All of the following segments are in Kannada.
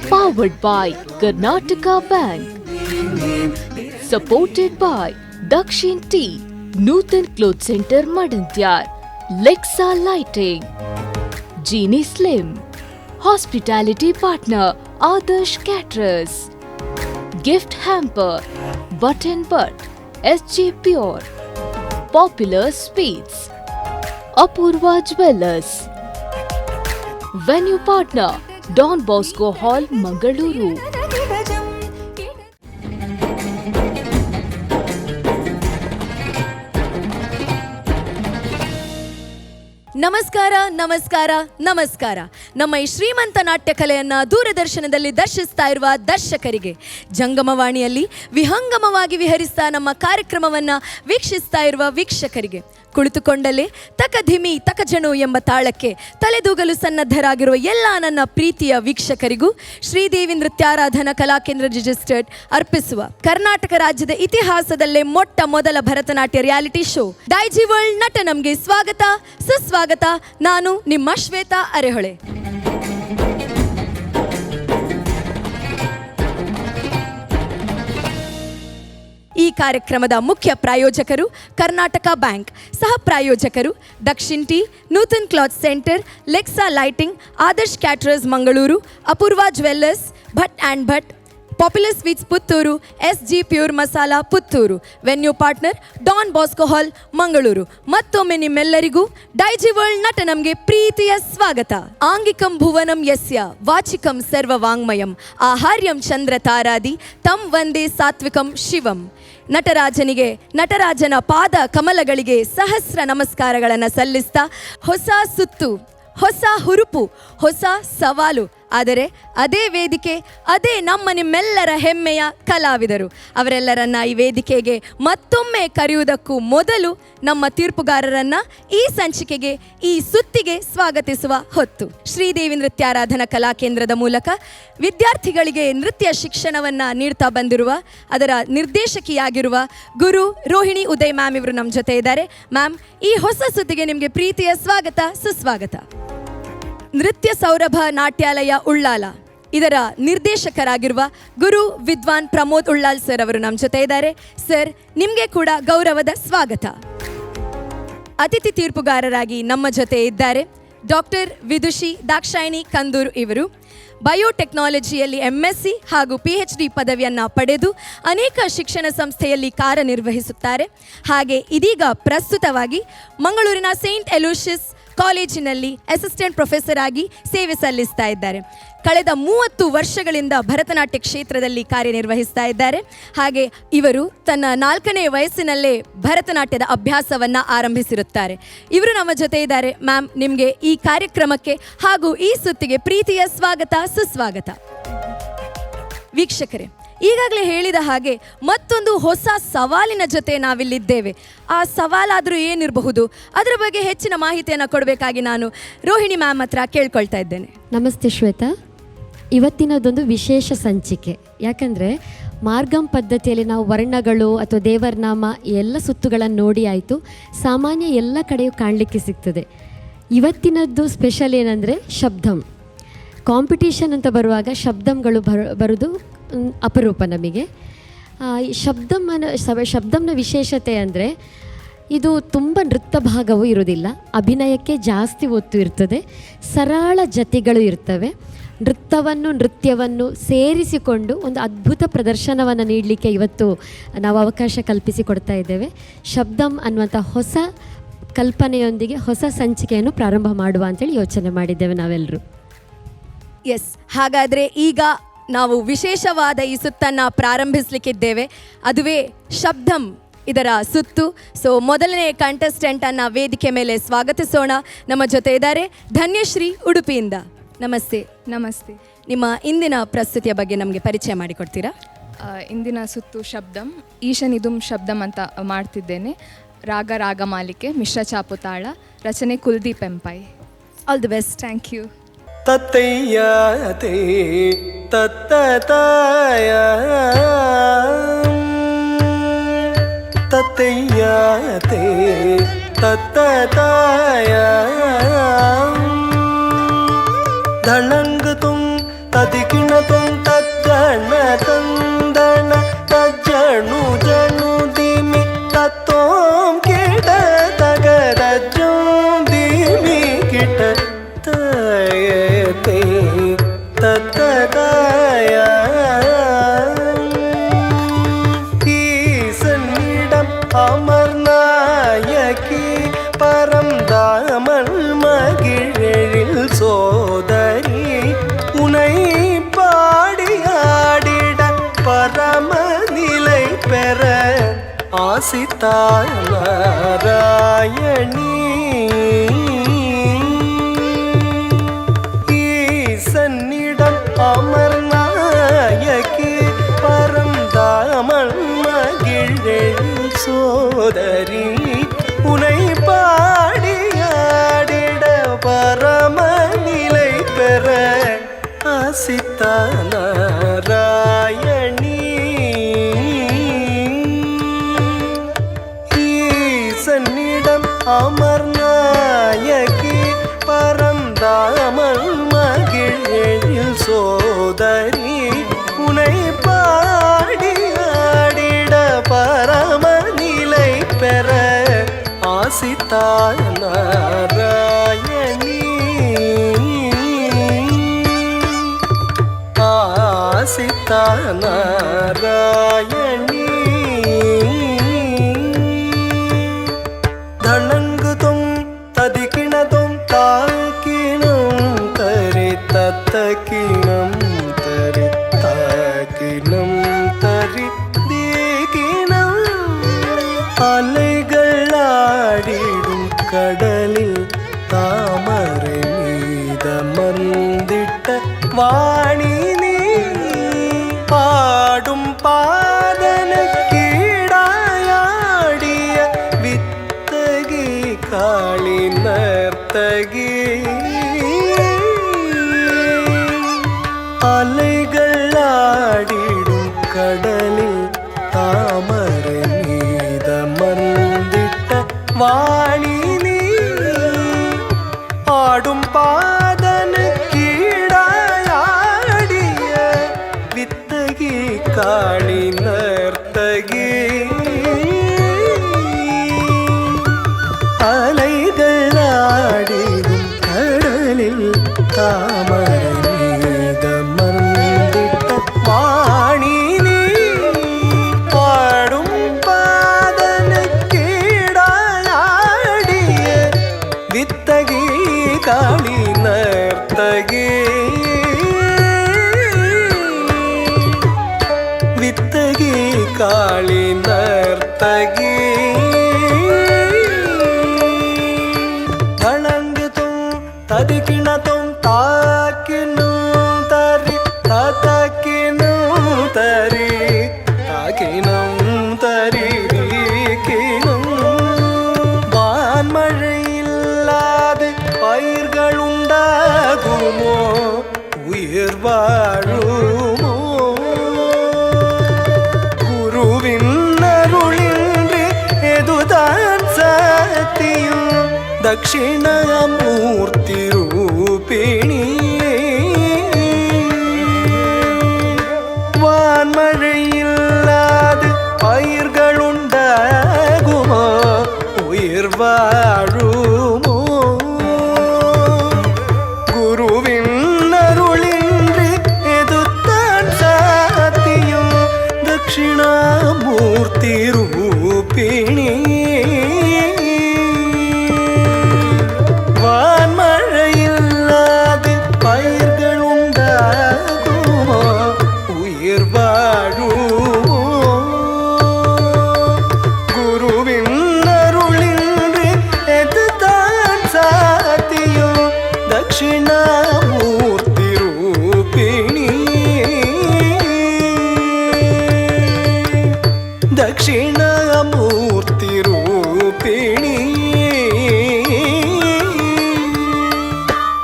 Powered by Karnataka Bank. Supported by Dakshin Tea, Nutan Cloth Center Madantyar, Lexa Lighting, Genie Slim, Hospitality Partner Adarsh Caterers, Gift Hamper, Button Butt, SG Pure, Popular Sweets, Apurva Jewellers, Venue Partner Don Bosco Hall, Mangaluru. ನಮಸ್ಕಾರ ನಮಸ್ಕಾರ ನಮಸ್ಕಾರ. ನಮ್ಮ ಈ ಶ್ರೀಮಂತ ನಾಟ್ಯ ಕಲೆಯನ್ನು ದೂರದರ್ಶನದಲ್ಲಿ ದರ್ಶಿಸ್ತಾ ಇರುವ ದರ್ಶಕರಿಗೆ, ಜಂಗಮವಾಣಿಯಲ್ಲಿ ವಿಹಂಗಮವಾಗಿ ವಿಹರಿಸ್ತಾ ನಮ್ಮ ಕಾರ್ಯಕ್ರಮವನ್ನು ವೀಕ್ಷಿಸ್ತಾ ಇರುವ ವೀಕ್ಷಕರಿಗೆ, ಕುಳಿತುಕೊಂಡಲೇ ತಕಧಿಮಿ ತಕಜಣು ಎಂಬ ತಾಳಕ್ಕೆ ತಲೆದೂಗಲು ಸನ್ನದ್ಧರಾಗಿರುವ ಎಲ್ಲ ನನ್ನ ಪ್ರೀತಿಯ ವೀಕ್ಷಕರಿಗೂ ಶ್ರೀದೇವಿ ನೃತ್ಯಾರಾಧನಾ ಕಲಾಕೇಂದ್ರ ರಿಜಿಸ್ಟರ್ಡ್ ಅರ್ಪಿಸುವ ಕರ್ನಾಟಕ ರಾಜ್ಯದ ಇತಿಹಾಸದಲ್ಲೇ ಮೊಟ್ಟ ಮೊದಲ Bharatanatya reality show Daiji world ನಟನಂಗೆ ಸ್ವಾಗತ ಸುಸ್ವಾಗತ. ನಾನು ನಿಮ್ಮ ಶ್ವೇತಾ ಅರೆಹೊಳೆ. ಈ ಕಾರ್ಯಕ್ರಮದ ಮುಖ್ಯ ಪ್ರಾಯೋಜಕರು ಕರ್ನಾಟಕ ಬ್ಯಾಂಕ್, ಸಹ ಪ್ರಾಯೋಜಕರು Dakshin tea, Nutan cloth centre, Lexa lighting, Adarsh caterers Mangaluru, Apoorva jewellers, Bhat and Bhat, popular sweets Puttur, SG pure masala Puttur, venue partner Don Bosco hall Mangaluru. ಮತ್ತೊಮ್ಮೆ ನಿಮ್ಮೆಲ್ಲರಿಗೂ ಡೈಜಿ ವರ್ಲ್ಡ್ ನಟನಂಗೆ ಪ್ರೀತಿಯ ಸ್ವಾಗತ. ಆಂಗಿಕಂ ಭುವನಂ ಯಸ್ಯ ವಾಚಿಕಂ ಸರ್ವ ವಾಂಗ್ಮಯಂ ಆಹಾರ್ಯಂ ಚಂದ್ರ ತಾರಾದಿ ತಂ ವಂದೇ ಸಾತ್ವಿಕಂ ಶಿವಂ. ನಟರಾಜನಿಗೆ, ನಟರಾಜನ ಪಾದ ಕಮಲಗಳಿಗೆ ಸಹಸ್ರ ನಮಸ್ಕಾರಗಳನ್ನು ಸಲ್ಲಿಸ್ತಾ, ಹೊಸ ಸುತ್ತು, ಹೊಸ ಹುರುಪು, ಹೊಸ ಸವಾಲು, ಆದರೆ ಅದೇ ವೇದಿಕೆ, ಅದೇ ನಮ್ಮ ನಿಮ್ಮೆಲ್ಲರ ಹೆಮ್ಮೆಯ ಕಲಾವಿದರು. ಅವರೆಲ್ಲರನ್ನ ಈ ವೇದಿಕೆಗೆ ಮತ್ತೊಮ್ಮೆ ಕರೆಯುವುದಕ್ಕೂ ಮೊದಲು ನಮ್ಮ ತೀರ್ಪುಗಾರರನ್ನ ಈ ಸಂಚಿಕೆಗೆ, ಈ ಸುತ್ತಿಗೆ ಸ್ವಾಗತಿಸುವ ಹೊತ್ತು. ಶ್ರೀದೇವಿ ನೃತ್ಯಾರಾಧನಾ ಕಲಾಕೇಂದ್ರದ ಮೂಲಕ ವಿದ್ಯಾರ್ಥಿಗಳಿಗೆ ನೃತ್ಯ ಶಿಕ್ಷಣವನ್ನು ನೀಡ್ತಾ ಬಂದಿರುವ, ಅದರ ನಿರ್ದೇಶಕಿಯಾಗಿರುವ ಗುರು ರೋಹಿಣಿ ಉದಯ್ ಮ್ಯಾಮ್ ಇವರು ನಮ್ಮ ಜೊತೆ ಇದ್ದಾರೆ. ಮ್ಯಾಮ್, ಈ ಹೊಸ ಸುತ್ತಿಗೆ ನಿಮಗೆ ಪ್ರೀತಿಯ ಸ್ವಾಗತ ಸುಸ್ವಾಗತ. ನೃತ್ಯ ಸೌರಭ ನಾಟ್ಯಾಲಯ ಉಳ್ಳಾಲ ಇದರ ನಿರ್ದೇಶಕರಾಗಿರುವ ಗುರು ವಿದ್ವಾನ್ ಪ್ರಮೋದ್ ಉಳ್ಳಾಲ್ ಸರ್ ಅವರು ನಮ್ಮ ಜೊತೆ ಇದ್ದಾರೆ. ಸರ್, ನಿಮಗೆ ಕೂಡ ಗೌರವದ ಸ್ವಾಗತ. ಅತಿಥಿ ತೀರ್ಪುಗಾರರಾಗಿ ನಮ್ಮ ಜೊತೆ ಇದ್ದಾರೆ ಡಾಕ್ಟರ್ ವಿದುಷಿ ದಾಕ್ಷಾಯಿಣಿ ಕಂದೂರು. ಇವರು ಬಯೋಟೆಕ್ನಾಲಜಿಯಲ್ಲಿ MSc ಹಾಗೂ PhD ಪದವಿಯನ್ನು ಪಡೆದು ಅನೇಕ ಶಿಕ್ಷಣ ಸಂಸ್ಥೆಯಲ್ಲಿ ಕಾರ್ಯನಿರ್ವಹಿಸುತ್ತಾರೆ. ಹಾಗೆ ಇದೀಗ ಪ್ರಸ್ತುತವಾಗಿ ಮಂಗಳೂರಿನ ಸೇಂಟ್ ಎಲೋಷಿಯಸ್ ಕಾಲೇಜಿನಲ್ಲಿ ಅಸಿಸ್ಟೆಂಟ್ ಪ್ರೊಫೆಸರ್ ಆಗಿ ಸೇವೆ ಸಲ್ಲಿಸ್ತಾ ಇದ್ದಾರೆ. ಕಳೆದ 30 ವರ್ಷಗಳಿಂದ ಭರತನಾಟ್ಯ ಕ್ಷೇತ್ರದಲ್ಲಿ ಕಾರ್ಯನಿರ್ವಹಿಸ್ತಾ ಇದ್ದಾರೆ. ಹಾಗೆ ಇವರು ತನ್ನ 4ನೇ ವಯಸ್ಸಿನಲ್ಲೇ ಭರತನಾಟ್ಯದ ಅಭ್ಯಾಸವನ್ನು ಆರಂಭಿಸಿರುತ್ತಾರೆ. ಇವರು ನಮ್ಮ ಜೊತೆ ಇದ್ದಾರೆ. ಮ್ಯಾಮ್, ನಿಮಗೆ ಈ ಕಾರ್ಯಕ್ರಮಕ್ಕೆ ಹಾಗೂ ಈ ಸುತ್ತಿಗೆ ಪ್ರೀತಿಯ ಸ್ವಾಗತ ಸುಸ್ವಾಗತ. ವೀಕ್ಷಕರೇ, ಈಗಾಗಲೇ ಹೇಳಿದ ಹಾಗೆ ಮತ್ತೊಂದು ಹೊಸ ಸವಾಲಿನ ಜೊತೆ ನಾವಿಲ್ಲಿದ್ದೇವೆ. ಆ ಸವಾಲಾದರೂ ಏನಿರಬಹುದು, ಅದರ ಬಗ್ಗೆ ಹೆಚ್ಚಿನ ಮಾಹಿತಿಯನ್ನು ಕೊಡಬೇಕಾಗಿ ನಾನು ರೋಹಿಣಿ ಮ್ಯಾಮ್ ಹತ್ರ ಕೇಳ್ಕೊಳ್ತಾ ಇದ್ದೇನೆ. ನಮಸ್ತೆ ಶ್ವೇತಾ. ಇವತ್ತಿನದೊಂದು ವಿಶೇಷ ಸಂಚಿಕೆ. ಯಾಕಂದರೆ ಮಾರ್ಗಂ ಪದ್ಧತಿಯಲ್ಲಿ ನಾವು ವರ್ಣಗಳು ಅಥವಾ ದೇವರನಾಮ ಎಲ್ಲ ಸುತ್ತುಗಳನ್ನು ನೋಡಿ ಆಯಿತು, ಸಾಮಾನ್ಯ ಎಲ್ಲ ಕಡೆಯೂ ಕಾಣಲಿಕ್ಕೆ ಸಿಗ್ತದೆ. ಇವತ್ತಿನದ್ದು ಸ್ಪೆಷಲ್ ಏನಂದರೆ ಶಬ್ದಂ. ಕಾಂಪಿಟೀಷನ್ ಅಂತ ಬರುವಾಗ ಶಬ್ದಂಗಳು ಬರೋದು ಅಪರೂಪ ನಮಗೆ. ಈ ಶಬ್ದಂನ ವಿಶೇಷತೆ ಅಂದರೆ ಇದು ತುಂಬ ನೃತ್ಯ ಭಾಗವೂ ಇರೋದಿಲ್ಲ, ಅಭಿನಯಕ್ಕೆ ಜಾಸ್ತಿ ಒತ್ತು ಇರ್ತದೆ, ಸರಳ ಜತಿಗಳು ಇರ್ತವೆ. ನೃತ್ಯವನ್ನು ಸೇರಿಸಿಕೊಂಡು ಒಂದು ಅದ್ಭುತ ಪ್ರದರ್ಶನವನ್ನು ನೀಡಲಿಕ್ಕೆ ಇವತ್ತು ನಾವು ಅವಕಾಶ ಕಲ್ಪಿಸಿಕೊಡ್ತಾ ಇದ್ದೇವೆ. ಶಬ್ದಂ ಅನ್ನುವಂಥ ಹೊಸ ಕಲ್ಪನೆಯೊಂದಿಗೆ ಹೊಸ ಸಂಚಿಕೆಯನ್ನು ಪ್ರಾರಂಭ ಮಾಡುವ ಅಂತೇಳಿ ಯೋಚನೆ ಮಾಡಿದ್ದೇವೆ ನಾವೆಲ್ಲರೂ. ಎಸ್, ಹಾಗಾದರೆ ಈಗ ನಾವು ವಿಶೇಷವಾದ ಈ ಸುತ್ತನ್ನು ಪ್ರಾರಂಭಿಸಲಿಕ್ಕಿದ್ದೇವೆ. ಅದುವೇ ಶಬ್ದಂ ಇದರ ಸುತ್ತು. ಸೊ ಮೊದಲನೇ ಕಂಟೆಸ್ಟೆಂಟನ್ನು ವೇದಿಕೆ ಮೇಲೆ ಸ್ವಾಗತಿಸೋಣ. ನಮ್ಮ ಜೊತೆ ಇದ್ದಾರೆ ಧನ್ಯಶ್ರೀ ಉಡುಪಿಯಿಂದ. ನಮಸ್ತೆ. ನಮಸ್ತೆ. ನಿಮ್ಮ ಇಂದಿನ ಪ್ರಸ್ತುತಿಯ ಬಗ್ಗೆ ನಮಗೆ ಪರಿಚಯ ಮಾಡಿಕೊಡ್ತೀರಾ? ಇಂದಿನ ಸುತ್ತು ಶಬ್ದಂ, ಈಶನಿದುಂ ಶಬ್ದಂ ಅಂತ ಮಾಡ್ತಿದ್ದೇನೆ. ರಾಗ ಮಾಲಿಕೆ, ಮಿಶ್ರ ಚಾಪು ತಾಳ, ರಚನೆ ಕುಲ್ದೀಪ್ ಎಂಪೈ. All the best. Thank you. ತತ್ತಯ್ಯತೆ ತತ್ತತಾಯ ತತ್ತಯ್ಯತೆ ತತ್ತತಾಯ ಧಳಂಗತುಂ ತದಿಕಿಣತುಂ ತಜ್ಜಣ ತಂದಣ ತಜ್ಜಣು ಜಣು ದಿಮಿ ತತ್ತೋಂ ಕಿಟ ತಗರಜ್ಜಂ ದಿಮಿ ಕಿಟ ತಯತೆ ತತ್ತದಾಯ ஈசனிடம் அமர்நாயகி பரம் தாமல் மகிழெழில் சோதரி உனை பாடியாடிட பரமநிலை பெற ஆசித்தாய் நாராயணி ஈசனிடம் அமர்நாயகி பரம் தாமல் மகிழெழில் சோதரி உனை பாடியாடிட பரமநிலை பெற ஆசித்தா நாராயணி ஈசனிடம் அமர்நாயகி பரம் தாமல் மகிழெழில் சோதரி உனை பாடியாடிட பரமநிலை பெற ஆசித்தாய் நாராயணி ஆசித்தாய் நாராயணி தளங்குதும் ததிகிணதும் தாக்கினும் தரி தத்தகிணம் தரி தாக்கினம் தரி தீகினம் அலைகள் ஆடிடும் கடலில் தாமரை மீதமர்ந்திட்ட வாணி நீ பாடும் பாதன கீடாயாடிய வித்தகி காளி நர்த்தகி அலைகள் ஆடிடும் கடலில் தாமரை மீதமர்ந்திட்ட வாணி நீ ஆடும் பாதன கீடாயாடிய வித்தகி காளி நர்த்தகி அலைகள் ஆடிடும் கடலில் தாமரை மீதமர்ந்திட்ட வாணி நீ பாடும் பாதன கீடாயாடிய வித்தகி காளி நர்த்தகி வித்தகி காளி நர்த்தகி தளங்குதும் ததிகிணதும் தாக்கினும் தரி ததக்கினும் தரி தாக்கினும் தரி கினும் வான்மழை இல்லாது பயிர்கள் உண்டாகுமோ உயிர் வாழுமோ குருவின் அருளின்றி எதுதான் சத்தியம் தட்சிணாமூர்த்தி ரூபிணி வான்மழை இல்லாது பயிர்கள் உண்டாகுமோ உயிர் வாழுமோ குருவின் அருளின்றி எதுதான் சாத்தியம் தட்சிணாமூர்த்தி ரூபிணி வான்மழையில்லாது பயிர்கள் உண்டாகுமோ உயிர் வாழுமோ குருவின் அருளின்றி எதுதான் சாத்தியம் தட்சிணாமூர்த்தி ரூபிணி தட்சிணாமூர்த்தி ரூபிணி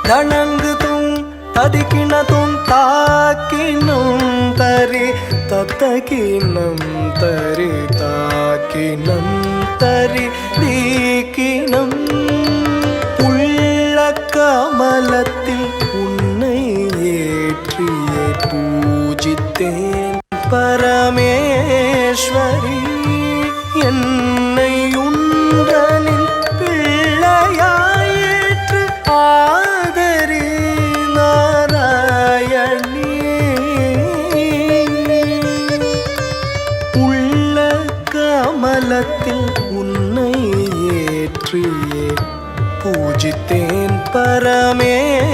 தளங்குதும் ததிகிணதும் தாக்கினும் தரி தத்தகினம் தரி தாக்கினம் தரி தீக்கினம் உள்ள கமலத்தில் உன்னை பூஜித்தேன் பரமேஸ்வரி என்னை உன்றனின் பிள்ளையாயிற்று ஆதரி நாராயணி உள்ள கமலத்தில் உன்னை ஏற்றியே பூஜித்தேன் பரமேஸ்வரி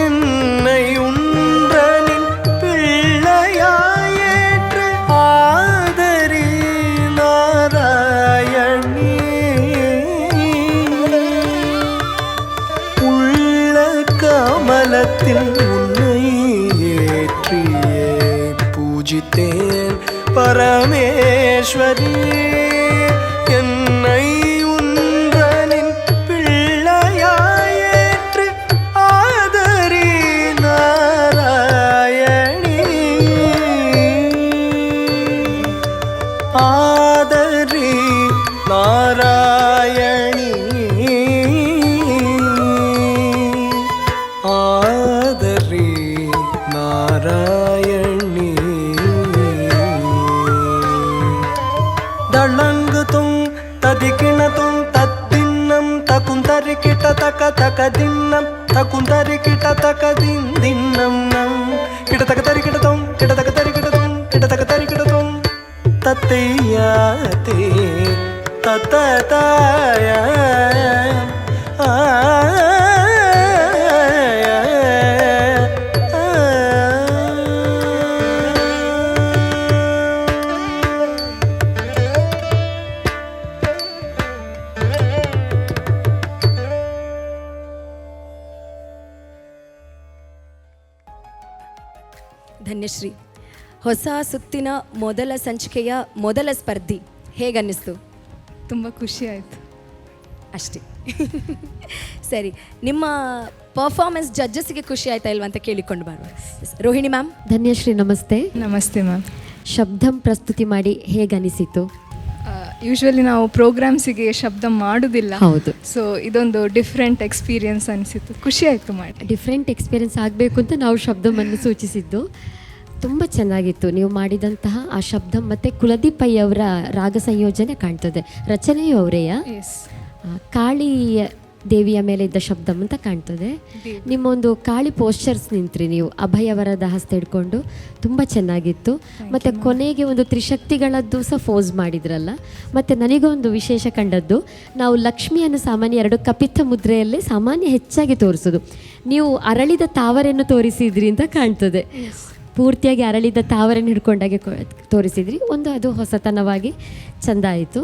என்னை உன்றனின் பிள்ளையாயேற்று ஆதரி நாராயணி உள்ள கமலத்தில் உன்னை ஏற்றியே பூஜித்தேன் பரமேஸ்வரி என்னை உன்றனின் பிள்ளையாயேற்று ஆதரி நாராயணி ஆதரி நாராயணி ஆதரி நாராயணி ದಳಂಗುತುಂ ತದಿಕಿಣತುಂ ತದ್ದಿನ್ನಂ ತಕುಂತರಿ ಕಿಟ ತಕ ತಕ ದಿನ್ನಂ ತಕುಂತರಿ ಕಿಟ ತಕ ದಿನ್ನಂ ನಂ ಕಿಟ ತಕ ತರಿ ಕಿಟತುಂ ಕಿಟ ತಕ ತರಿ ಕಿಟತುಂ ಕಿಟ ತಕ ತರಿ ಕಿಟತುಂ ತತ್ತಯ್ಯಾತಿ ತತ್ತತಾಯ ಧನ್ಯಶ್ರೀ, ಹೊಸ ಸುತ್ತಿನ ಮೊದಲ ಸಂಚಿಕೆಯ ಮೊದಲ ಸ್ಪರ್ಧಿ ಹೇಗನ್ನಿಸ್ತು? ತುಂಬ ಖುಷಿ ಆಯಿತು. ಅಷ್ಟೇ. ಸರಿ, ನಿಮ್ಮ ಪರ್ಫಾರ್ಮೆನ್ಸ್ ಜಡ್ಜಸ್ಗೆ ಖುಷಿ ಆಯ್ತಾ ಇಲ್ವಾ ಅಂತ ಕೇಳಿಕೊಂಡು ಬರುವ. ರೋಹಿಣಿ ಮ್ಯಾಮ್. ಧನ್ಯಶ್ರೀ ನಮಸ್ತೆ. ನಮಸ್ತೆ ಮ್ಯಾಮ್. ಶಬ್ದಂ ಪ್ರಸ್ತುತಿ ಮಾಡಿ ಹೇಗನಿಸಿತು? ಯೂಶ್ವಲಿ ನಾವು ಪ್ರೋಗ್ರಾಮ್ಸಿಗೆ ಶಬ್ದ ಮಾಡೋದಿಲ್ಲ. ಹೌದು. ಸೊ ಇದೊಂದು ಡಿಫ್ರೆಂಟ್ ಎಕ್ಸ್ಪೀರಿಯನ್ಸ್ ಅನಿಸಿತ್ತು, ಖುಷಿ ಆಯಿತು ಮಾಡಿ. ಡಿಫ್ರೆಂಟ್ ಎಕ್ಸ್ಪೀರಿಯನ್ಸ್ ಆಗಬೇಕು ಅಂತ ನಾವು ಶಬ್ದವನ್ನು ಸೂಚಿಸಿದ್ದು. ತುಂಬ ಚೆನ್ನಾಗಿತ್ತು ನೀವು ಮಾಡಿದಂತಹ ಆ ಶಬ್ದ. ಮತ್ತು ಕುಲದೀಪ್ ಅವರ ರಾಗ ಸಂಯೋಜನೆ ಕಾಣ್ತದೆ, ರಚನೆಯು ಅವರೆಯ. ಎಸ್. ಕಾಳಿ ದೇವಿಯ ಮೇಲೆ ಇದ್ದ ಶಬ್ದ ಅಂತ ಕಾಣ್ತದೆ. ನಿಮ್ಮೊಂದು ಕಾಳಿ ಪೋಸ್ಚರ್ಸ್ ನಿಂತ್ರಿ ನೀವು ಅಭಯವರದ ಹಸ್ತ ಹಿಡ್ಕೊಂಡು, ತುಂಬ ಚೆನ್ನಾಗಿತ್ತು. ಮತ್ತು ಕೊನೆಗೆ ಒಂದು ತ್ರಿಶಕ್ತಿಗಳದ್ದು ಸಹ ಫೋಸ್ ಮಾಡಿದ್ರಲ್ಲ. ಮತ್ತು ನನಗೊಂದು ವಿಶೇಷ ಕಂಡದ್ದು, ನಾವು ಲಕ್ಷ್ಮಿಯನ್ನು ಸಾಮಾನ್ಯ 2 ಕಪಿತ್ತ ಮುದ್ರೆಯಲ್ಲೇ ಸಾಮಾನ್ಯ ಹೆಚ್ಚಾಗಿ ತೋರಿಸೋದು, ನೀವು ಅರಳಿದ ತಾವರೆಯನ್ನು ತೋರಿಸಿದ್ರಿ ಅಂತ ಕಾಣ್ತದೆ. ಪೂರ್ತಿಯಾಗಿ ಅರಳಿದ ತಾವರೆಯನ್ನು ಹಿಡ್ಕೊಂಡಾಗೆ ತೋರಿಸಿದ್ರಿ. ಒಂದು ಅದು ಹೊಸತನವಾಗಿ ಚೆಂದ ಆಯಿತು.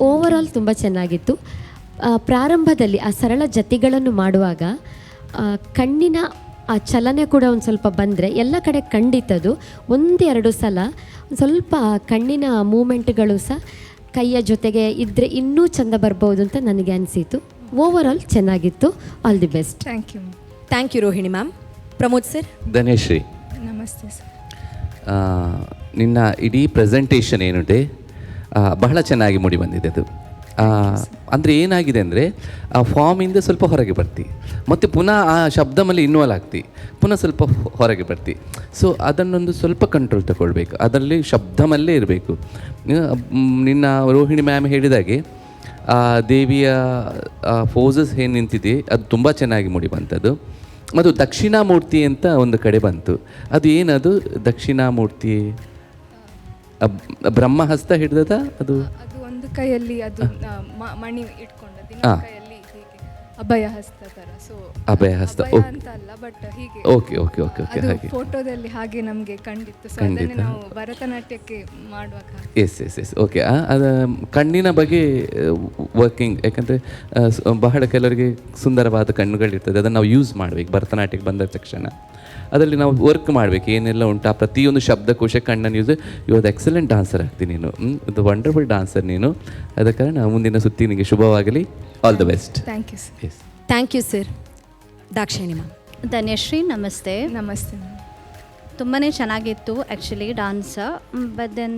ಓವರಾಲ್ ತುಂಬ ಚೆನ್ನಾಗಿತ್ತು. ಪ್ರಾರಂಭದಲ್ಲಿ ಆ ಸರಳ ಜತಿಗಳನ್ನು ಮಾಡುವಾಗ ಕಣ್ಣಿನ ಆ ಚಲನೆ ಕೂಡ ಒಂದು ಸ್ವಲ್ಪ ಬಂದರೆ ಎಲ್ಲ ಕಡೆ ಕಂಡಿತದು. 1-2 ಸಲ ಒಂದು ಸ್ವಲ್ಪ ಕಣ್ಣಿನ ಮೂಮೆಂಟ್ಗಳು ಸಹ ಕೈಯ ಜೊತೆಗೆ ಇದ್ದರೆ ಇನ್ನೂ ಚೆಂದ ಬರ್ಬೋದು ಅಂತ ನನಗೆ ಅನಿಸಿತು. ಓವರಾಲ್ ಚೆನ್ನಾಗಿತ್ತು. All the best. Thank you. Thank you Rohini ma'am. Pramod sir. Dhanyashree, ನಮಸ್ತೆ ಸರ್. ನಿನ್ನ ಇಡೀ ಪ್ರೆಸೆಂಟೇಷನ್ ಏನುಂಟೆ ಬಹಳ ಚೆನ್ನಾಗಿ ಮೂಡಿ ಬಂದಿದೆ. ಅದು ಅಂದರೆ ಏನಾಗಿದೆ ಅಂದರೆ ಆ ಫಾರ್ಮಿಂದ ಸ್ವಲ್ಪ ಹೊರಗೆ ಬರ್ತಿ, ಮತ್ತು ಪುನಃ ಆ ಶಬ್ದ ಮೇಲೆ ಇನ್ವಾಲ್ವ್ ಆಗ್ತಿ, ಪುನಃ ಸ್ವಲ್ಪ ಹೊರಗೆ ಬರ್ತಿ. ಸೊ ಅದನ್ನೊಂದು ಸ್ವಲ್ಪ ಕಂಟ್ರೋಲ್ ತಗೊಳ್ಬೇಕು, ಅದರಲ್ಲಿ ಶಬ್ದಮಲ್ಲೇ ಇರಬೇಕು. ನಿನ್ನ ರೋಹಿಣಿ ಮ್ಯಾಮ್ ಹೇಳಿದಾಗೆ ಆ ದೇವಿಯ ಫೋಸಸ್ ಏನು ನಿಂತಿದೆ ಅದು ತುಂಬ ಚೆನ್ನಾಗಿ ಮೂಡಿ ಬಂತದ್ದು. ಮತ್ತು ದಕ್ಷಿಣಾಮೂರ್ತಿ ಅಂತ ಒಂದು ಕಡೆ ಬಂತು, ಅದು ಏನದು ದಕ್ಷಿಣಾಮೂರ್ತಿ? ಬ್ರಹ್ಮಹಸ್ತ ಹಿಡ್ದದ ಅದು? ಅದು ಒಂದು ಕೈಯಲ್ಲಿ ಅದು ಮಣಿ ಇಟ್ಕೊಂಡದ್ದು, ಇನ್ನೊಂದು ಕೈಯಲ್ಲಿ ಹೀಗೆ ಅಭಯ ಹಸ್ತ ಥರ. ಸೊ ಅಭಯ ಹಸ್ತ ಅಂತ ಅಲ್ಲ, ಬಟ್ ಹೀಗೆ. Okay okay okay okay. ಹಾಗೆ ಫೋಟೋದಲ್ಲಿ ಹಾಗೆ ನಮಗೆ ಕಂಡಿತ್ತು. ಸೊ ಅದನ್ನೇ ನಾವು ಭರತನಾಟ್ಯಕ್ಕೆ ಮಾಡುವಾಗ. Yes yes yes okay. ಅದು ಕಣ್ಣಿನ ಬಗ್ಗೆ ವರ್ಕಿಂಗ್, ಯಾಕಂದರೆ ಬಹಳ ಕೆಲವರಿಗೆ ಸುಂದರವಾದ ಕಣ್ಣುಗಳಿರ್ತದೆ, ಅದನ್ನು ನಾವು ಯೂಸ್ ಮಾಡಬೇಕು. ಭರತನಾಟ್ಯಕ್ಕೆ ಬಂದ ತಕ್ಷಣ ಅದರಲ್ಲಿ ನಾವು ವರ್ಕ್ ಮಾಡಬೇಕು, ಏನೆಲ್ಲ ಉಂಟು ಆ ಪ್ರತಿಯೊಂದು ಶಬ್ದಕೋಶ ಕಣ್ಣನ್ನು ಯೂಸ್. ಇವತ್ತು ಎಕ್ಸಲೆಂಟ್ ಡಾನ್ಸರ್ ಆಗ್ತೀನಿ ನೀನು, ಇದು ವಂಡರ್ಫುಲ್ ಡಾನ್ಸರ್ ನೀನು. ಅದ ಕಾರಣ ಮುಂದಿನ ಸುತ್ತಿನಿಗೆ ಶುಭವಾಗಲಿ. All the best. Thank you sir. Yes. Thank you sir. Dakshayini ma'am. Dhanyashree ನಮಸ್ತೆ. ನಮಸ್ತೆ. ತುಂಬಾ ಚೆನ್ನಾಗಿತ್ತು ಆ್ಯಕ್ಚುಲಿ ಡಾನ್ಸ್. ಬಟ್ ದೆನ್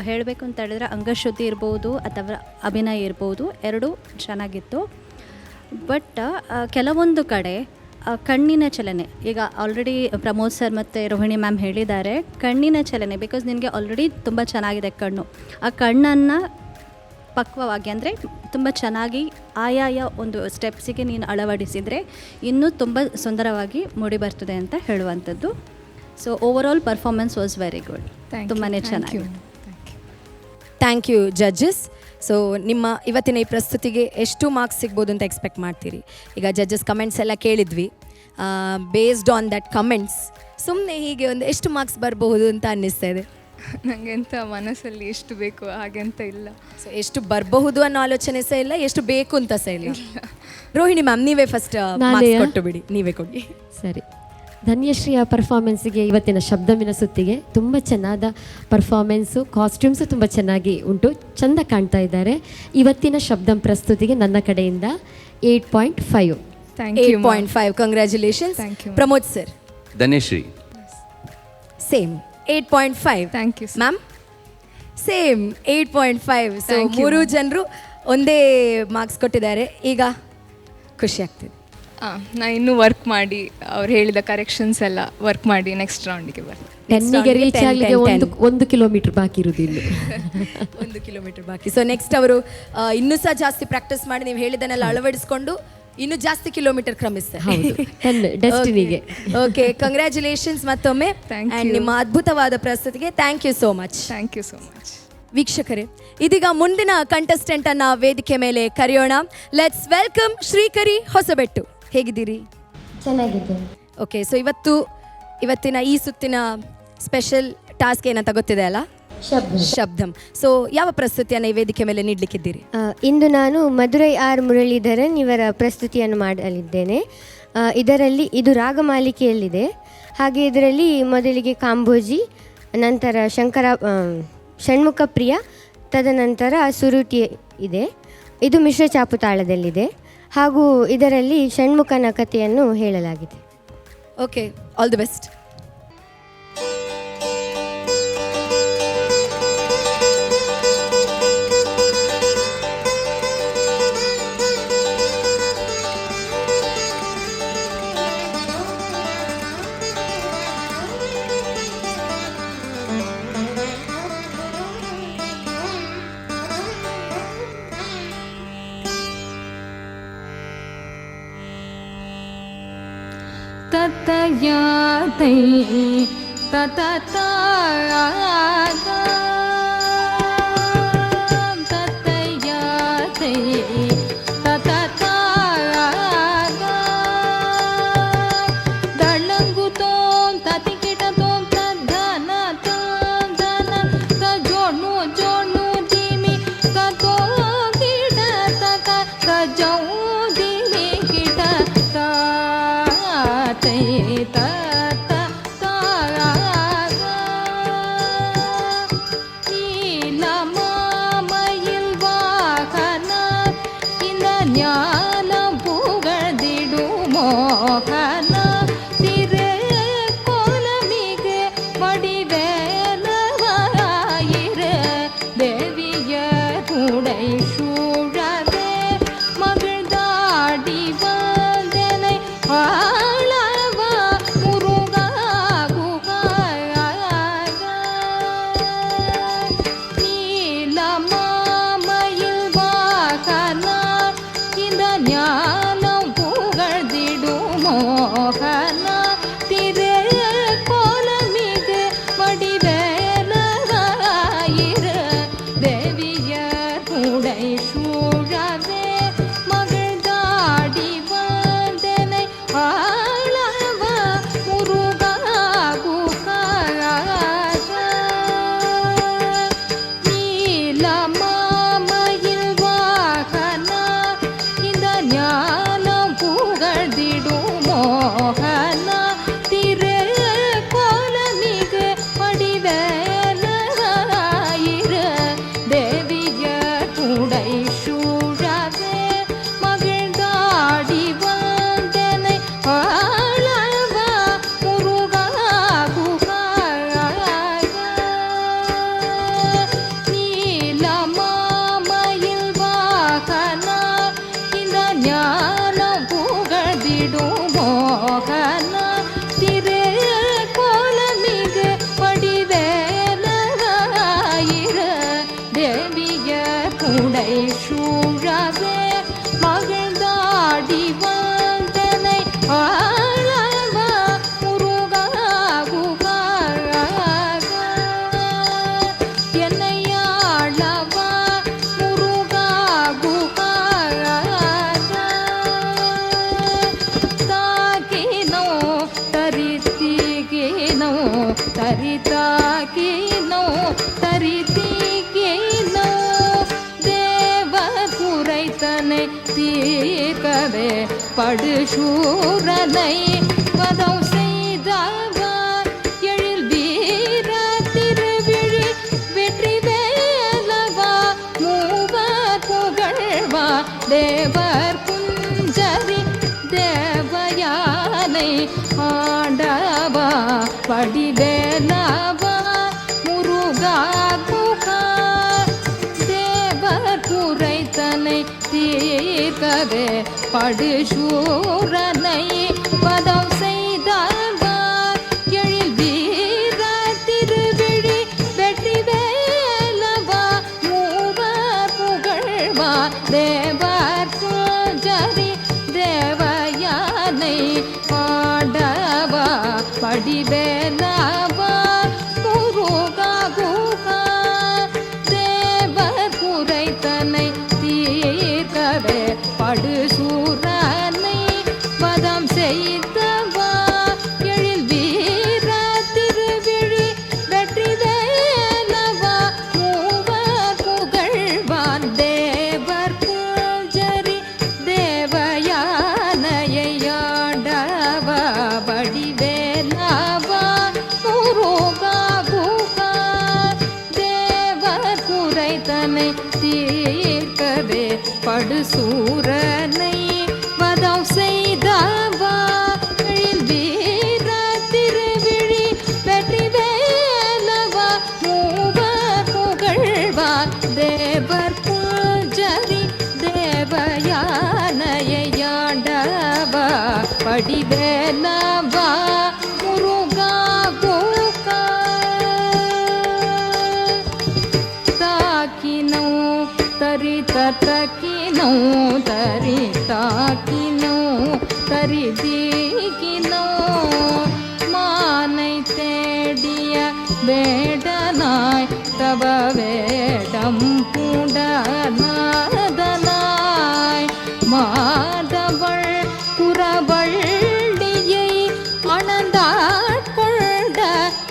ಹೇಳಬೇಕು ಅಂತ ಹೇಳಿದ್ರೆ ಅಂಗಶ್ರುತಿ ಇರ್ಬೋದು ಅಥವಾ ಅಭಿನಯ ಇರ್ಬೋದು, ಎರಡೂ ಚೆನ್ನಾಗಿತ್ತು. ಬಟ್ ಕೆಲವೊಂದು ಕಡೆ ಕಣ್ಣಿನ ಚಲನೆ. ಈಗ ಆಲ್ರೆಡಿ ಪ್ರಮೋದ್ ಸರ್ ಮತ್ತು ರೋಹಿಣಿ ಮ್ಯಾಮ್ ಹೇಳಿದ್ದಾರೆ, ಕಣ್ಣಿನ ಚಲನೆ. ಬಿಕಾಸ್ ನಿನಗೆ ಆಲ್ರೆಡಿ ತುಂಬ ಚೆನ್ನಾಗಿದೆ ಕಣ್ಣು. ಆ ಕಣ್ಣನ್ನು ಪಕ್ವವಾಗಿ ಅಂದರೆ ತುಂಬ ಚೆನ್ನಾಗಿ ಆಯಾಯ ಒಂದು ಸ್ಟೆಪ್ಸಿಗೆ ನೀನು ಅಳವಡಿಸಿದರೆ ಇನ್ನೂ ತುಂಬ ಸುಂದರವಾಗಿ ಮೂಡಿ ಬರ್ತದೆ ಅಂತ ಹೇಳುವಂಥದ್ದು. So over all performance was very good. ತುಂಬಾ ಚೆನ್ನಾಗಿ. Thank you judges. ಸೊ ನಿಮ್ಮ ಇವತ್ತಿನ ಈ ಪ್ರಸ್ತುತಿಗೆ ಎಷ್ಟು ಮಾರ್ಕ್ಸ್ ಸಿಗ್ಬೋದು ಅಂತ ಎಕ್ಸ್ಪೆಕ್ಟ್ ಮಾಡ್ತೀರಿ? ಈಗ ಜಡ್ಜಸ್ ಕಮೆಂಟ್ಸ್ ಎಲ್ಲ ಕೇಳಿದ್ವಿ. ಬೇಸ್ಡ್ ಆನ್ ದಟ್ ಕಮೆಂಟ್ಸ್ ಸುಮ್ಮನೆ ಹೀಗೆ ಒಂದು ಎಷ್ಟು ಮಾರ್ಕ್ಸ್ ಬರಬಹುದು ಅಂತ ಅನ್ನಿಸ್ತಾ ಇದೆ? ನನಗೆ ಎಂತ ಮನಸ್ಸಲ್ಲಿ ಎಷ್ಟು ಬೇಕು ಹಾಗೆಂತ ಇಲ್ಲ. ಸೊ ಎಷ್ಟು ಬರಬಹುದು ಅನ್ನೋ ಆಲೋಚನೆ ಸಹ ಇಲ್ಲ, ಎಷ್ಟು ಬೇಕು ಅಂತ ಸಹ ಇಲ್ಲ. ರೋಹಿಣಿ ಮ್ಯಾಮ್, ನೀವೇ ಫಸ್ಟ್ ಕೊಟ್ಟು ಬಿಡಿ, ನೀವೇ ಕೊಡಿ. ಸರಿ. ಧನ್ಯಶ್ರೀಯ ಪರ್ಫಾರ್ಮೆನ್ಸಿಗೆ ಇವತ್ತಿನ ಶಬ್ದಮಿನ ಸುತ್ತಿಗೆ ತುಂಬ ಚೆನ್ನಾದ ಪರ್ಫಾರ್ಮೆನ್ಸು, ಕಾಸ್ಟ್ಯೂಮ್ಸು ತುಂಬ ಚೆನ್ನಾಗಿ ಉಂಟು, ಚೆಂದ ಕಾಣ್ತಾ ಇದ್ದಾರೆ. ಇವತ್ತಿನ ಶಬ್ದಂ ಪ್ರಸ್ತುತಿಗೆ ನನ್ನ ಕಡೆಯಿಂದ 8.5. 8.5. Congratulations. Pramod sir. Dhanyashree same 8.5. Thank you ma'am. Same 8.5. So 3 ಜನರು ಒಂದೇ ಮಾರ್ಕ್ಸ್ ಕೊಟ್ಟಿದ್ದಾರೆ. ಈಗ ಖುಷಿ ಆಗ್ತಿದೆ. ನಾನು ಇನ್ನೂ ವರ್ಕ್ ಮಾಡಿ ಅವ್ರು ಹೇಳಿದ ಕರೆಕ್ಷನ್ಸ್ ಎಲ್ಲ ವರ್ಕ್ ಮಾಡಿ ನೆಕ್ಸ್ಟ್ ರೌಂಡಿಗೆ ಬರ್ತೀನಿ. 10ಗೆ ರೀಚ್ ಆಗಲಿಕ್ಕೆ 1 ಕಿಲೋಮೀಟರ್ ಬಾಕಿ ಇರುವುದಿಲ್ಲ. 1 ಕಿಲೋಮೀಟರ್ ಬಾಕಿ. ಸೊ ನೆಕ್ಸ್ಟ್ ಅವರು ಇನ್ನೂ ಸಹ ಜಾಸ್ತಿ ಪ್ರಾಕ್ಟೀಸ್ ಮಾಡಿ ನೀವು ಹೇಳಿದ್ದನ್ನೆಲ್ಲ ಅಳವಡಿಸ್ಕೊಂಡು ಇನ್ನೂ ಜಾಸ್ತಿ ಕಿಲೋಮೀಟರ್ ಕ್ರಮಿಸ್ತಾರೆ. ಡೆಸ್ಟಿನಿಗೆ. ಓಕೆ, ಕಂಗ್ರ್ಯಾಚುಲೇಷನ್ಸ್ ಮತ್ತೊಮ್ಮೆ. ಆ್ಯಂಡ್ ನಿಮ್ಮ ಅದ್ಭುತವಾದ ಪ್ರಸ್ತುತಿಗೆ thank you so much. Thank you so much. ವೀಕ್ಷಕರೇ, ಇದೀಗ ಮುಂದಿನ ಕಂಟೆಸ್ಟೆಂಟ್ ಅನ್ನ ವೇದಿಕೆ ಮೇಲೆ ಕರೆಯೋಣ. Let's welcome Shreekari Hosabettu. ಹೇಗಿದ್ದೀರಿ? ಚೆನ್ನಾಗಿದೆ. ಓಕೆ, ಸೊ ಇವತ್ತಿನ ಈ ಸುತ್ತಿನ ಸ್ಪೆಷಲ್ ಟಾಸ್ಕ್ ಏನಂತ ಗೊತ್ತಿದೆ ಅಲ್ಲ? ಶಬ್ದಂ. ಸೊ ಯಾವ ಪ್ರಸ್ತುತಿಯನ್ನು ಈ ವೇದಿಕೆ ಮೇಲೆ ನೀಡಲಿಕ್ಕಿದ್ದೀರಿ? ಇಂದು ನಾನು ಮಧುರೈ ಆರ್ ಮುರಳೀಧರನ್ ಇವರ ಪ್ರಸ್ತುತಿಯನ್ನು ಮಾಡಲಿದ್ದೇನೆ. ಇದು ರಾಗಮಾಲಿಕೆಯಲ್ಲಿದೆ. ಹಾಗೆ ಇದರಲ್ಲಿ ಮೊದಲಿಗೆ ಕಾಂಬೋಜಿ, ನಂತರ ಷಣ್ಮುಖ ಪ್ರಿಯ, ತದನಂತರ ಸುರುಟಿ ಇದೆ. ಇದು ಮಿಶ್ರ ಚಾಪು ತಾಳದಲ್ಲಿದೆ. ಹಾಗೂ ಇದರಲ್ಲಿ ಷಣ್ಮುಖನ ಕಥೆಯನ್ನು ಹೇಳಲಾಗಿದೆ. Okay, all the best. ततयातै तततागा ततयातै तततागा दळंगुतों ततिकिटतों तद्धनतों धन तजोनु जोनु दिमि ततो किट तत तजौ दिमि किट तातै ಜ್ಞಾನ ಪುಗದಿಡು படுசூரனை வதம் செய்தவர் எழில் வீர திருவிழி வெற்றி வேலவா மூவர் புகழ்வா தேவர் குஞ்சரி தேவயானை ஆண்டவா வடிவேலவா முருகா குகா தேவர் குறைத்தனை தீர்க்கவே படுசூரனை பதம் செய்தவர் எழில் வீர திருவிழி வெற்றி வேலவா மூவர் புகழ்வா தேவர் குஞ்சரி தேவயானை பாடவா படிவேலவா முருகா குகா தேவர் குறைத்தனை தீர்க்கவே படுசூரனை வதம் செய்தவா எழில் வீர திருவிழி வெற்றி வேலவா மூவர் புகழ்வான் தேவர் குஞ்சரி தேவயானையை ஆண்டவா வடிவேலவா முருகா குகா தேவர் குறைத்தனை தீர்க்கவே படுசூரனை வதம் செய்தவா எழில் வீர திருவிழி வெற்றி வேலவா மூவர் புகழ்வா தேவர் குஞ்சரி தேவயானையை ஆண்டவா படிவேலவா முருகா குகா தாக்கினோ தரி தக்கினோ தரி தாக்கினோ தரி தீக்கினோ மானை தேடிய வேடனாய் தவ வேடம் பூண்டநாதனாய் மாதவள் குறவள்ளியை அனந்தாட்கொண்ட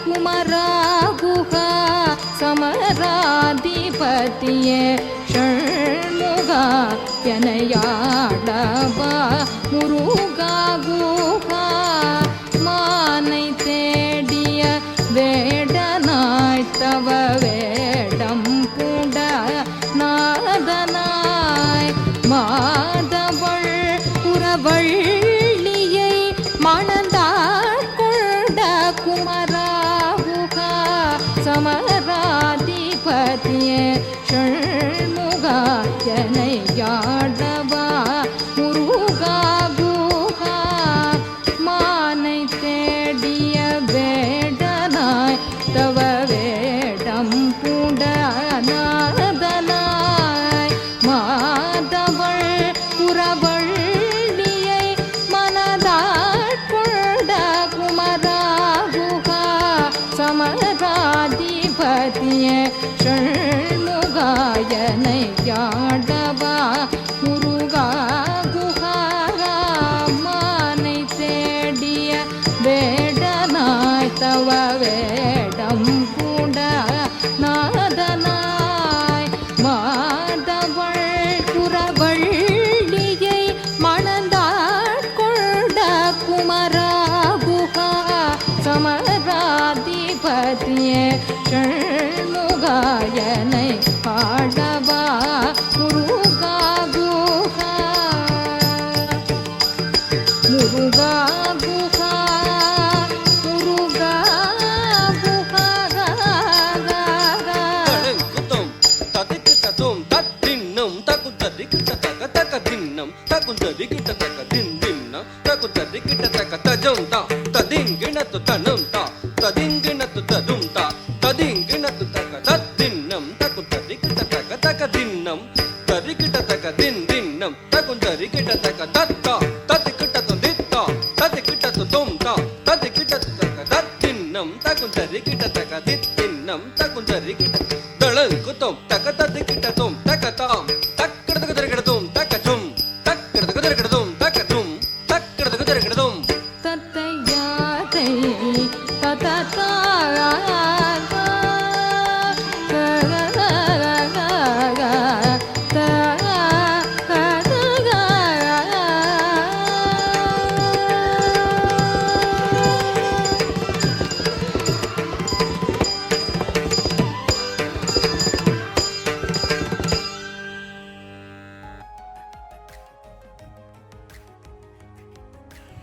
குமராகுகா சமராதிபதியே ஷண்முகா எனையாடவா முருகா குகா மானை தேடிய வேடனாய் தவ வேடம் பூண்ட நாதனாய் மாதவள் புறவள்ளியை மணந்தாட்கொண்ட குமராகுகா சமராதிபதியே ஷண்முகா எனையாடவா முருகா குகா மானை தேடிய வேடனாய் தவ வேடம் பூண்ட நாதனாய் மாதவள் புறவள்ளியை மனதாட்கொண்ட குமராகுகா சமராதிபதியே ஷண்முகா எனையாடவா முருகா குகா மானை தேடிய வேடனாய் தவ வேடம் பூண்ட நாதனாய் மாதவள் புறவள்ளியை மணந்தாட்கொண்ட குமராகுகா சமராதிபதியே ஷண்முகா எனை ஆடவா முருகா குகா முருகா குகா முருகா குகா தடங்குதம் ததிக்கிட்டதும் தத்தின்னம் தகுந்ததிக்கிட்ட தக தக தின்னம் தகுந்ததிக்கிட்ட தக தின்னம் தகுந்ததிக்கிட்ட தக தஜம் தா ததிங்கிணத்து தனம் தா ததிங்கிணத்து ததும் தா ததிங்கிணத்து தக தத்தின்னம் தகுந்ததிக்கிட்ட தக தக தின்னம் ததிக்கிட்ட தக தின்னம் தகுந்ததிக்கிட்ட தக தத்தா ததிக்கிட்டது தித்தா ததிக்கிட்டது தும் தா ததிக்கிட்டது தக தத்தின்னம் தகுந்ததிக்கிட்ட தக தித்தின்னம் தகுந்ததிக்கிட்ட தளங்குதம் தக ததிக்கிட்டதும் தக தாம் தக்கிடது குதிரகிடதும் தக தும் தக்கிடது குதிரகிடதும் தக தும் தக்கிடது குதிரகிடதும் தத்தையாதை தததா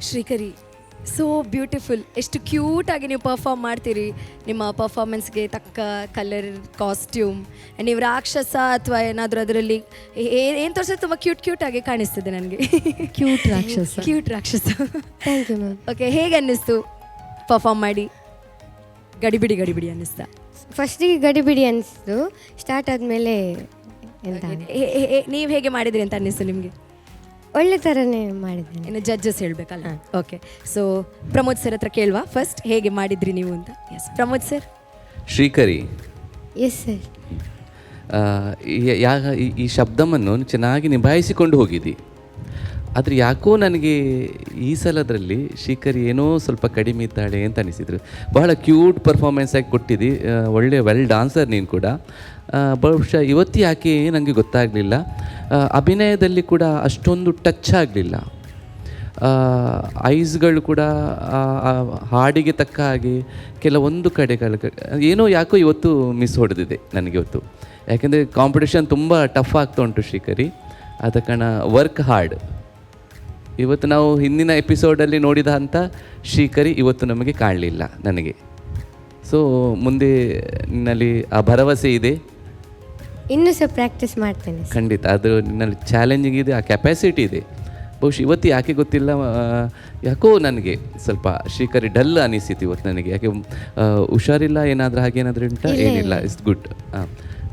ಶ್ರೀಕರಿ, ಸೋ ಬ್ಯೂಟಿಫುಲ್. ಎಷ್ಟು ಕ್ಯೂಟಾಗಿ ನೀವು ಪರ್ಫಾರ್ಮ್ ಮಾಡ್ತೀರಿ. ನಿಮ್ಮ ಪರ್ಫಾರ್ಮೆನ್ಸ್ಗೆ ತಕ್ಕ ಕಲರ್, ಕಾಸ್ಟ್ಯೂಮ್, ನೀವು ರಾಕ್ಷಸ ಅಥವಾ ಏನಾದರೂ ಅದರಲ್ಲಿ ಏನು ತೋರಿಸಿದ್ರೆ ತುಂಬ ಕ್ಯೂಟಾಗಿ ಕಾಣಿಸ್ತದೆ ನನಗೆ. ಕ್ಯೂಟ್ ರಾಕ್ಷಸ. ಕ್ಯೂಟ್ ರಾಕ್ಷಸ. Thank you ma'am. ಓಕೆ, ಹೇಗೆ ಅನ್ನಿಸ್ತು ಪರ್ಫಾರ್ಮ್ ಮಾಡಿ? ಗಡಿಬಿಡಿ ಅನ್ನಿಸ್ತಾ? ಫಸ್ಟಿಗೆ ಗಡಿಬಿಡಿ ಅನಿಸ್ತು, ಸ್ಟಾರ್ಟ್ ಆದಮೇಲೆ ಎಂತ ನೀವು ಹೇಗೆ ಮಾಡಿದ್ರಿ ಅಂತ ಅನ್ನಿಸ್ತು ನಿಮಗೆ? ಒಳ್ಳೆ ಥರನೇ ಮಾಡಿದ್ದೇನೆ. ಇನ್ನು ಜಡ್ಜಸ್ ಹೇಳಬೇಕಲ್ಲ. ಓಕೆ, ಸೊ ಪ್ರಮೋದ್ ಸರ್ ಹತ್ರ ಕೇಳುವ ಫಸ್ಟ್, ಹೇಗೆ ಮಾಡಿದ್ರಿ ನೀವು ಅಂತ. Yes, Pramod sir. Shreekari, yes sir. ಈ ಶಬ್ದವನ್ನು ಚೆನ್ನಾಗಿ ನಿಭಾಯಿಸಿಕೊಂಡು ಹೋಗಿದ್ದಿ. ಆದರೆ ಯಾಕೋ ನನಗೆ ಈ ಸಲದಲ್ಲಿ ಶ್ರೀಕರಿ ಏನೋ ಸ್ವಲ್ಪ ಕಡಿಮೆ ಇದ್ದಾಳೆ ಅಂತ ಅನಿಸಿದ್ರು. ಬಹಳ ಕ್ಯೂಟ್ ಪರ್ಫಾರ್ಮೆನ್ಸ್ ಆಗಿ ಕೊಟ್ಟಿದ್ದಿ, ಒಳ್ಳೆ ವೆಲ್ ಡಾನ್ಸರ್ ನೀನು ಕೂಡ. ಬಹುಶಃ ಇವತ್ತು ಯಾಕೆ ನನಗೆ ಗೊತ್ತಾಗಲಿಲ್ಲ, ಅಭಿನಯದಲ್ಲಿ ಕೂಡ ಅಷ್ಟೊಂದು ಟಚ್ ಆಗಲಿಲ್ಲ. ಐಸ್ಗಳು ಕೂಡ ಹಾಡಿಗೆ ತಕ್ಕ ಹಾಗೆ ಕೆಲವೊಂದು ಕಡೆಗಳ ಏನೋ ಯಾಕೋ ಇವತ್ತು ಮಿಸ್ ಹೊಡೆದಿದೆ ನನಗೆ ಇವತ್ತು. ಯಾಕೆಂದರೆ ಕಾಂಪಿಟೇಷನ್ ತುಂಬ ಟಫ್ ಆಗ್ತಾ ಉಂಟು ಶ್ರೀಕರಿ, ಆದ ಕಾರಣ ವರ್ಕ್ ಹಾರ್ಡ್. ಇವತ್ತು ನಾವು ಹಿಂದಿನ ಎಪಿಸೋಡಲ್ಲಿ ನೋಡಿದ ಅಂಥ ಶ್ರೀಕರಿ ಇವತ್ತು ನಮಗೆ ಕಾಣಲಿಲ್ಲ ನನಗೆ. ಸೊ ಮುಂದೆ ನಿನ್ನಲ್ಲಿ ಆ ಭರವಸೆ ಇದೆ, ಇನ್ನೂ ಸಹ ಪ್ರಾಕ್ಟೀಸ್ ಮಾಡ್ತೇನೆ. ಖಂಡಿತ ಅದು ನಿನ್ನಲ್ಲಿ ಚಾಲೆಂಜಿಂಗ್ ಇದೆ, ಆ ಕೆಪಾಸಿಟಿ ಇದೆ. ಬಹುಶಃ ಇವತ್ತು ಯಾಕೆ ಗೊತ್ತಿಲ್ಲ, ಯಾಕೋ ನನಗೆ ಸ್ವಲ್ಪ ಶ್ರೀಕರಿ ಡಲ್ ಅನಿಸಿತು ಇವತ್ತು ನನಗೆ. ಯಾಕೆ ಹುಷಾರಿಲ್ಲ ಏನಾದರೂ ಹಾಗೆ ಏನಾದರೂ ಉಂಟಾ? ಏನಿಲ್ಲ, ಇಟ್ಸ್ ಗುಡ್.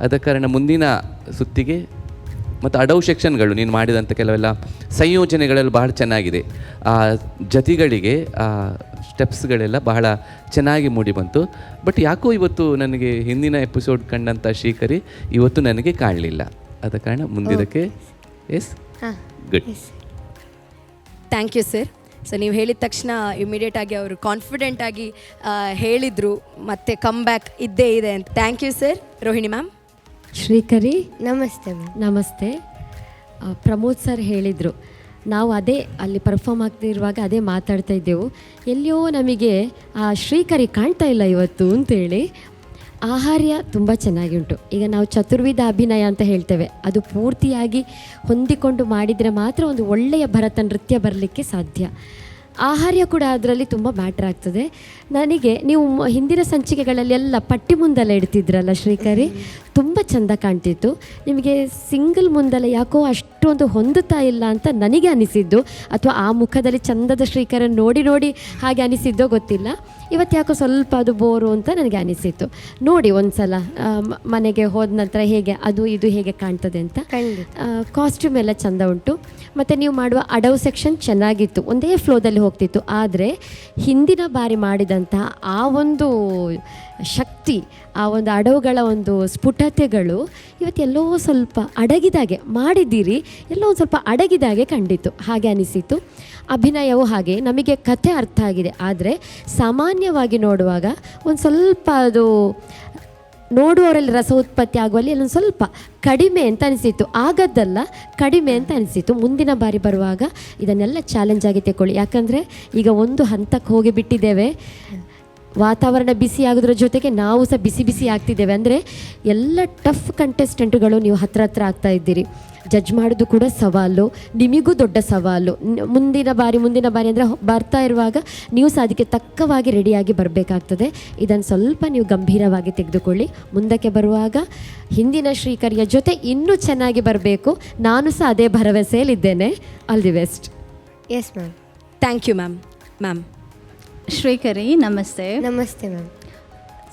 ಆದ ಕಾರಣ ಮುಂದಿನ ಸುತ್ತಿಗೆ ಮತ್ತು ಅಡವು ಸೆಕ್ಷನ್ಗಳು ನೀನು ಮಾಡಿದಂಥ ಕೆಲವೆಲ್ಲ ಸಂಯೋಜನೆಗಳೆಲ್ಲ ಬಹಳ ಚೆನ್ನಾಗಿದೆ. ಆ ಜತಿಗಳಿಗೆ ಆ ಸ್ಟೆಪ್ಸ್ಗಳೆಲ್ಲ ಬಹಳ ಚೆನ್ನಾಗಿ ಮೂಡಿ ಬಂತು. ಬಟ್ ಯಾಕೋ ಇವತ್ತು ನನಗೆ ಹಿಂದಿನ ಎಪಿಸೋಡ್ ಕಂಡಂಥ ಶ್ರೀಕರಿ ಇವತ್ತು ನನಗೆ ಕಾಣಲಿಲ್ಲ. ಆದ ಕಾರಣ ಮುಂದಿನಕ್ಕೆ yes, good. Thank you sir. So ನೀವು ಹೇಳಿದ ತಕ್ಷಣ ಇಮಿಡಿಯೇಟಾಗಿ ಅವರು ಕಾನ್ಫಿಡೆಂಟಾಗಿ ಹೇಳಿದರು, ಮತ್ತು ಕಮ್ ಬ್ಯಾಕ್ ಇದ್ದೇ ಇದೆ ಅಂತ. Thank you sir. Rohini ma'am. Shreekari, ನಮಸ್ತೆ ಮ್ಯಾಮ್. ನಮಸ್ತೆ. ಪ್ರಮೋದ್ ಸರ್ ಹೇಳಿದರು, ನಾವು ಅದೇ ಅಲ್ಲಿ ಪರ್ಫಾರ್ಮ್ ಆಗ್ತಿರುವಾಗ ಅದೇ ಮಾತಾಡ್ತಾ ಇದ್ದೆವು, ಎಲ್ಲಿಯೋ ನಮಗೆ ಆ ಶ್ರೀಕರಿ ಕಾಣ್ತಾ ಇಲ್ಲ ಇವತ್ತು ಅಂತೇಳಿ. ಆಹಾರ್ಯ ತುಂಬ ಚೆನ್ನಾಗಿ ಉಂಟು. ಈಗ ನಾವು ಚತುರ್ವಿಧ ಅಭಿನಯ ಅಂತ ಹೇಳ್ತೇವೆ, ಅದು ಪೂರ್ತಿಯಾಗಿ ಹೊಂದಿಕೊಂಡು ಮಾಡಿದರೆ ಮಾತ್ರ ಒಂದು ಒಳ್ಳೆಯ ಭರತ ನೃತ್ಯ ಬರಲಿಕ್ಕೆ ಸಾಧ್ಯ. ಆಹಾರ್ಯ ಕೂಡ ಅದರಲ್ಲಿ ತುಂಬ ಮ್ಯಾಟ್ರ್ ಆಗ್ತದೆ. ನನಗೆ ನೀವು ಹಿಂದಿನ ಸಂಚಿಕೆಗಳಲ್ಲಿ ಎಲ್ಲ ಪಟ್ಟಿ ಮುಂದೆಲ್ಲ ಇಡ್ತಿದ್ರಲ್ಲ ಶ್ರೀಕರಿ, ತುಂಬ ಚೆಂದ ಕಾಣ್ತಿತ್ತು. ನಿಮಗೆ ಸಿಂಗಲ್ ಮುಂದೆಲ್ಲ ಯಾಕೋ ಅಷ್ಟೊಂದು ಹೊಂದುತ್ತಾ ಇಲ್ಲ ಅಂತ ನನಗೆ ಅನಿಸಿದ್ದು, ಅಥವಾ ಆ ಮುಖದಲ್ಲಿ ಚಂದದ ಶ್ರೀಕರನ್ನು ನೋಡಿ ನೋಡಿ ಹಾಗೆ ಅನಿಸಿದ್ದೋ ಗೊತ್ತಿಲ್ಲ. ಇವತ್ತು ಯಾಕೋ ಸ್ವಲ್ಪ ಅದು ಬೋರು ಅಂತ ನನಗೆ ಅನಿಸಿತ್ತು. ನೋಡಿ ಒಂದು ಸಲ ಮನೆಗೆ ಹೋದ ನಂತರ ಹೇಗೆ ಅದು ಇದು ಹೇಗೆ ಕಾಣ್ತದೆ ಅಂತ. ಕಾಸ್ಟ್ಯೂಮ್ ಎಲ್ಲ ಚೆಂದ ಉಂಟು. ಮತ್ತು ನೀವು ಮಾಡುವ ಅಡವು ಸೆಕ್ಷನ್ ಚೆನ್ನಾಗಿತ್ತು, ಒಂದೇ ಫ್ಲೋದಲ್ಲಿ ಹೋಗ್ತಿತ್ತು. ಆದರೆ ಹಿಂದಿನ ಬಾರಿ ಮಾಡಿದಂತಹ ಆ ಒಂದು ಶಕ್ತಿ, ಆ ಒಂದು ಅಡವುಗಳ ಒಂದು ಸ್ಫುಟತೆಗಳು ಇವತ್ತೆಲ್ಲೋ ಸ್ವಲ್ಪ ಅಡಗಿದಾಗೆ ಮಾಡಿದ್ದೀರಿ, ಎಲ್ಲೋ ಒಂದು ಸ್ವಲ್ಪ ಅಡಗಿದಾಗೆ ಕಂಡಿತು, ಹಾಗೆ ಅನಿಸಿತು. ಅಭಿನಯವೂ ಹಾಗೆ, ನಮಗೆ ಕಥೆ ಅರ್ಥ ಆಗಿದೆ. ಆದರೆ ಸಾಮಾನ್ಯವಾಗಿ ನೋಡುವಾಗ ಒಂದು ಸ್ವಲ್ಪ ಅದು ನೋಡುವವರಲ್ಲಿ ರಸ ಉತ್ಪತ್ತಿ ಆಗುವಲ್ಲಿ ಅಲ್ಲೊಂದು ಸ್ವಲ್ಪ ಕಡಿಮೆ ಅಂತ ಅನಿಸಿತು. ಆಗದ್ದಲ್ಲ, ಕಡಿಮೆ ಅಂತ ಅನಿಸಿತು. ಮುಂದಿನ ಬಾರಿ ಬರುವಾಗ ಇದನ್ನೆಲ್ಲ ಚಾಲೆಂಜ್ ಆಗಿ ತಗೊಳ್ಳಿ. ಯಾಕಂದರೆ ಈಗ ಒಂದು ಹಂತಕ್ಕೆ ಹೋಗಿ ಬಿಟ್ಟಿದ್ದೇವೆ, ವಾತಾವರಣ ಬಿಸಿ ಆಗೋದ್ರ ಜೊತೆಗೆ ನಾವು ಸಹ ಬಿಸಿ ಬಿಸಿ ಆಗ್ತಿದ್ದೇವೆ. ಅಂದರೆ ಎಲ್ಲ ಟಫ್ ಕಂಟೆಸ್ಟೆಂಟ್ಗಳು ನೀವು ಹತ್ರ ಆಗ್ತಾ ಇದ್ದೀರಿ. ಜಡ್ಜ್ ಮಾಡೋದು ಕೂಡ ಸವಾಲು, ನಿಮಗೂ ದೊಡ್ಡ ಸವಾಲು. ಮುಂದಿನ ಬಾರಿ ಅಂದರೆ ಬರ್ತಾ ಇರುವಾಗ ನೀವು ಸಹ ಅದಕ್ಕೆ ತಕ್ಕವಾಗಿ ರೆಡಿಯಾಗಿ ಬರಬೇಕಾಗ್ತದೆ. ಇದನ್ನು ಸ್ವಲ್ಪ ನೀವು ಗಂಭೀರವಾಗಿ ತೆಗೆದುಕೊಳ್ಳಿ. ಮುಂದಕ್ಕೆ ಬರುವಾಗ ಹಿಂದಿನ ಶ್ರೀಕರಿಯ ಜೊತೆ ಇನ್ನೂ ಚೆನ್ನಾಗಿ ಬರಬೇಕು. ನಾನು ಸಹ ಅದೇ ಭರವಸೆಯಲ್ಲಿದ್ದೇನೆ. All the best. Yes ma'am. Thank you ma'am. Ma'am. Shreekari, ನಮಸ್ತೆ. ನಮಸ್ತೆ ಮ್ಯಾಮ್.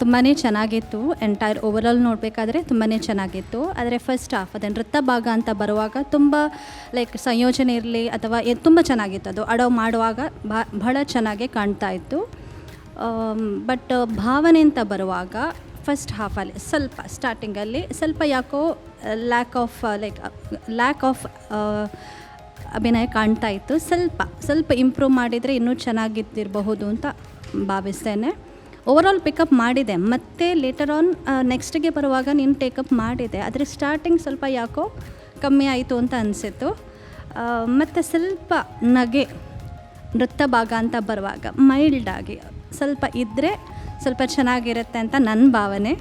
ತುಂಬಾ ಚೆನ್ನಾಗಿತ್ತು. ಎಂಟೈರ್ ಓವರಾಲ್ ನೋಡಬೇಕಾದ್ರೆ ತುಂಬಾ ಚೆನ್ನಾಗಿತ್ತು. ಆದರೆ ಫಸ್ಟ್ ಹಾಫ್ ಅದೇ ನೃತ್ಯ ಭಾಗ ಅಂತ ಬರುವಾಗ ತುಂಬ ಲೈಕ್ ಸಂಯೋಜನೆ ಇರಲಿ ಅಥವಾ ತುಂಬ ಚೆನ್ನಾಗಿತ್ತು. ಅದು ಅಡವು ಮಾಡುವಾಗ ಬಹಳ ಚೆನ್ನಾಗಿ ಕಾಣ್ತಾ ಇತ್ತು. ಬಟ್ ಭಾವನೆ ಅಂತ ಬರುವಾಗ ಫಸ್ಟ್ ಹಾಫಲ್ಲಿ ಸ್ವಲ್ಪ ಸ್ಟಾರ್ಟಿಂಗಲ್ಲಿ ಸ್ವಲ್ಪ ಯಾಕೋ ಲ್ಯಾಕ್ ಆಫ್ ಅಭಿನಯ ಕಾಣ್ತಾ ಇತ್ತು. ಸ್ವಲ್ಪ ಇಂಪ್ರೂವ್ ಮಾಡಿದರೆ ಇನ್ನೂ ಚೆನ್ನಾಗಿದ್ದಿರಬಹುದು ಅಂತ ಭಾವಿಸ್ತೇನೆ. ಓವರಾಲ್ ಪಿಕಪ್ ಮಾಡಿದೆ, ಮತ್ತು ಲೇಟರ್ ಆನ್ ನೆಕ್ಸ್ಟಿಗೆ ಬರುವಾಗ ನೀನು ಟೇಕಪ್ ಮಾಡಿದೆ. ಆದರೆ ಸ್ಟಾರ್ಟಿಂಗ್ ಸ್ವಲ್ಪ ಯಾಕೋ ಕಮ್ಮಿ ಆಯಿತು ಅಂತ ಅನಿಸಿತ್ತು. ಮತ್ತು ಸ್ವಲ್ಪ ನಗೆ ನೃತ್ಯ ಭಾಗ ಅಂತ ಬರುವಾಗ ಮೈಲ್ಡಾಗಿ ಸ್ವಲ್ಪ ಇದ್ದರೆ ಸ್ವಲ್ಪ ಚೆನ್ನಾಗಿರುತ್ತೆ ಅಂತ ನನ್ನ ಭಾವನೆ.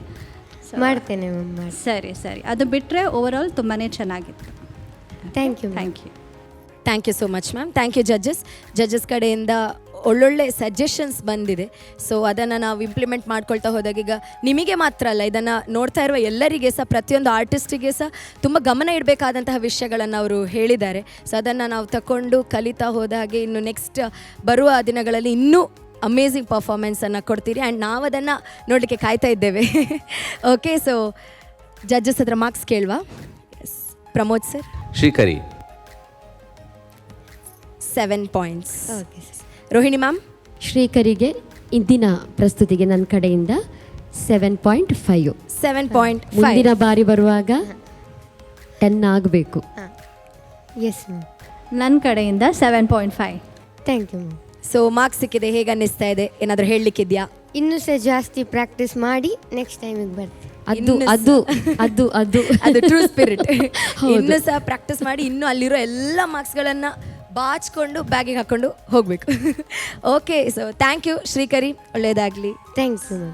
ಮಾಡ್ತೇನೆ ಮ್ಯಾಮ್. ಸರಿ, ಅದು ಬಿಟ್ಟರೆ ಓವರಾಲ್ ತುಂಬಾ ಚೆನ್ನಾಗಿತ್ತು. Thank you. Thank you. Thank you so much ma'am. Thank you judges ಕಡೆಯಿಂದ ಒಳ್ಳೊಳ್ಳೆ ಸಜೆಷನ್ಸ್ ಬಂದಿದೆ. ಸೊ ಅದನ್ನು ನಾವು ಇಂಪ್ಲಿಮೆಂಟ್ ಮಾಡ್ಕೊಳ್ತಾ ಹೋದಾಗ ಈಗ ನಿಮಗೆ ಮಾತ್ರ ಅಲ್ಲ, ಇದನ್ನು ನೋಡ್ತಾ ಇರುವ ಎಲ್ಲರಿಗೆ ಸಹ, ಪ್ರತಿಯೊಂದು ಆರ್ಟಿಸ್ಟಿಗೆ ಸಹ ತುಂಬ ಗಮನ ಇಡಬೇಕಾದಂತಹ ವಿಷಯಗಳನ್ನು ಅವರು ಹೇಳಿದ್ದಾರೆ. ಸೊ ಅದನ್ನು ನಾವು ತಗೊಂಡು ಕಲಿತಾ ಹೋದ ಹಾಗೆ ಇನ್ನು ನೆಕ್ಸ್ಟ್ ಬರುವ ದಿನಗಳಲ್ಲಿ ಇನ್ನೂ ಅಮೇಝಿಂಗ್ ಪರ್ಫಾರ್ಮೆನ್ಸನ್ನು ಕೊಡ್ತೀರಿ ಆ್ಯಂಡ್ ನಾವು ಅದನ್ನು ನೋಡಲಿಕ್ಕೆ ಕಾಯ್ತಾ ಇದ್ದೇವೆ. ಓಕೆ, ಸೊ ಜಡ್ಜಸ್ ಹತ್ರ ಮಾರ್ಕ್ಸ್ ಕೇಳುವ. Pramod sir. Shreekari 7 points. Okay sir. Rohini ma'am. ಶ್ರೀಕರಿಗೆ ಇಂದಿನ ಪ್ರಸ್ತುತಿಗೆ ನನ್ನ ಕಡೆಯಿಂದ 7.5. 7.5. ಮುಂದಿನ ಬಾರಿ ಬರುವಾಗ 10 ಆಗಬೇಕು. Yes ma'am. ನನ್ನ ಕಡೆಯಿಂದ 7.5. Thank you ma'am. So marks ಸಿಕ್ಕಿದೆ, ಹೇಗೆ ಅನ್ನಿಸ್ತಾ ಇದೆ? ಏನಾದರೂ ಹೇಳಲಿಕ್ಕಿದೆಯಾ? ಇನ್ನೂ ಸಹ ಜಾಸ್ತಿ ಪ್ರಾಕ್ಟೀಸ್ ಮಾಡಿ ನೆಕ್ಸ್ಟ್ ಟೈಮಿಗೆ ಬರ್ತೀನಿ. ಅದು ಟ್ರೂ ಸ್ಪಿರಿಟ್. ಇನ್ನೂ ಸಹ ಪ್ರಾಕ್ಟೀಸ್ ಮಾಡಿ ಇನ್ನೂ ಅಲ್ಲಿರೋ ಎಲ್ಲ ಮಾರ್ಕ್ಸ್ಗಳನ್ನು ಬಾಚ್ಕೊಂಡು ಬ್ಯಾಗಿಗೆ ಹಾಕ್ಕೊಂಡು ಹೋಗಬೇಕು. Okay, so thank you Shrikari, ಒಳ್ಳೆಯದಾಗಲಿ. Thanks ma'am.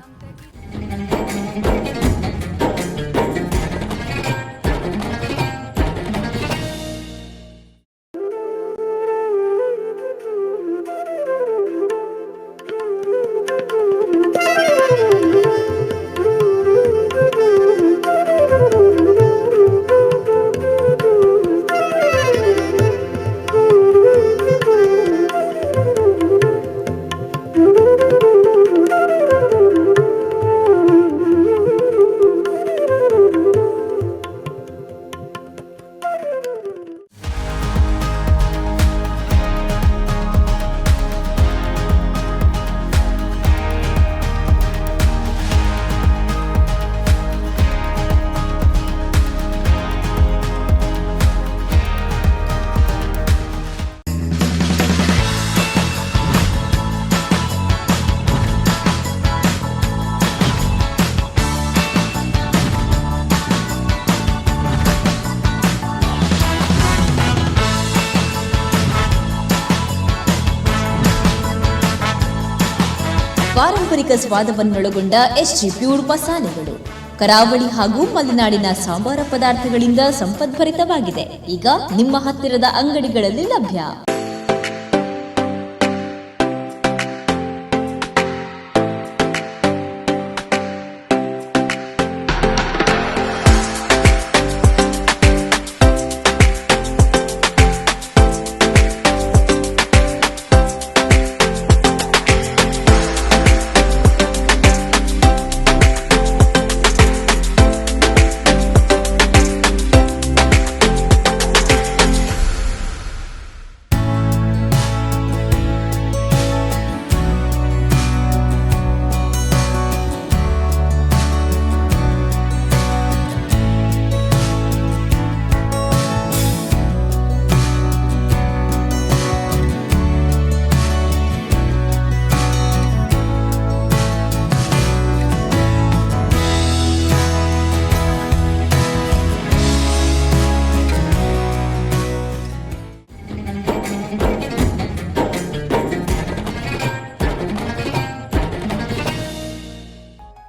ಪಾರಂಪರಿಕ ಸ್ವಾದವನ್ನೊಳಗೊಂಡ SG ಪ್ಯೂರ್ ಮಸಾಲೆಗಳು ಕರಾವಳಿ ಹಾಗೂ ಮಲೆನಾಡಿನ ಸಾಂಬಾರ ಪದಾರ್ಥಗಳಿಂದ ಸಂಪದ್ಭರಿತವಾಗಿದೆ. ಈಗ ನಿಮ್ಮ ಹತ್ತಿರದ ಅಂಗಡಿಗಳಲ್ಲಿ ಲಭ್ಯ.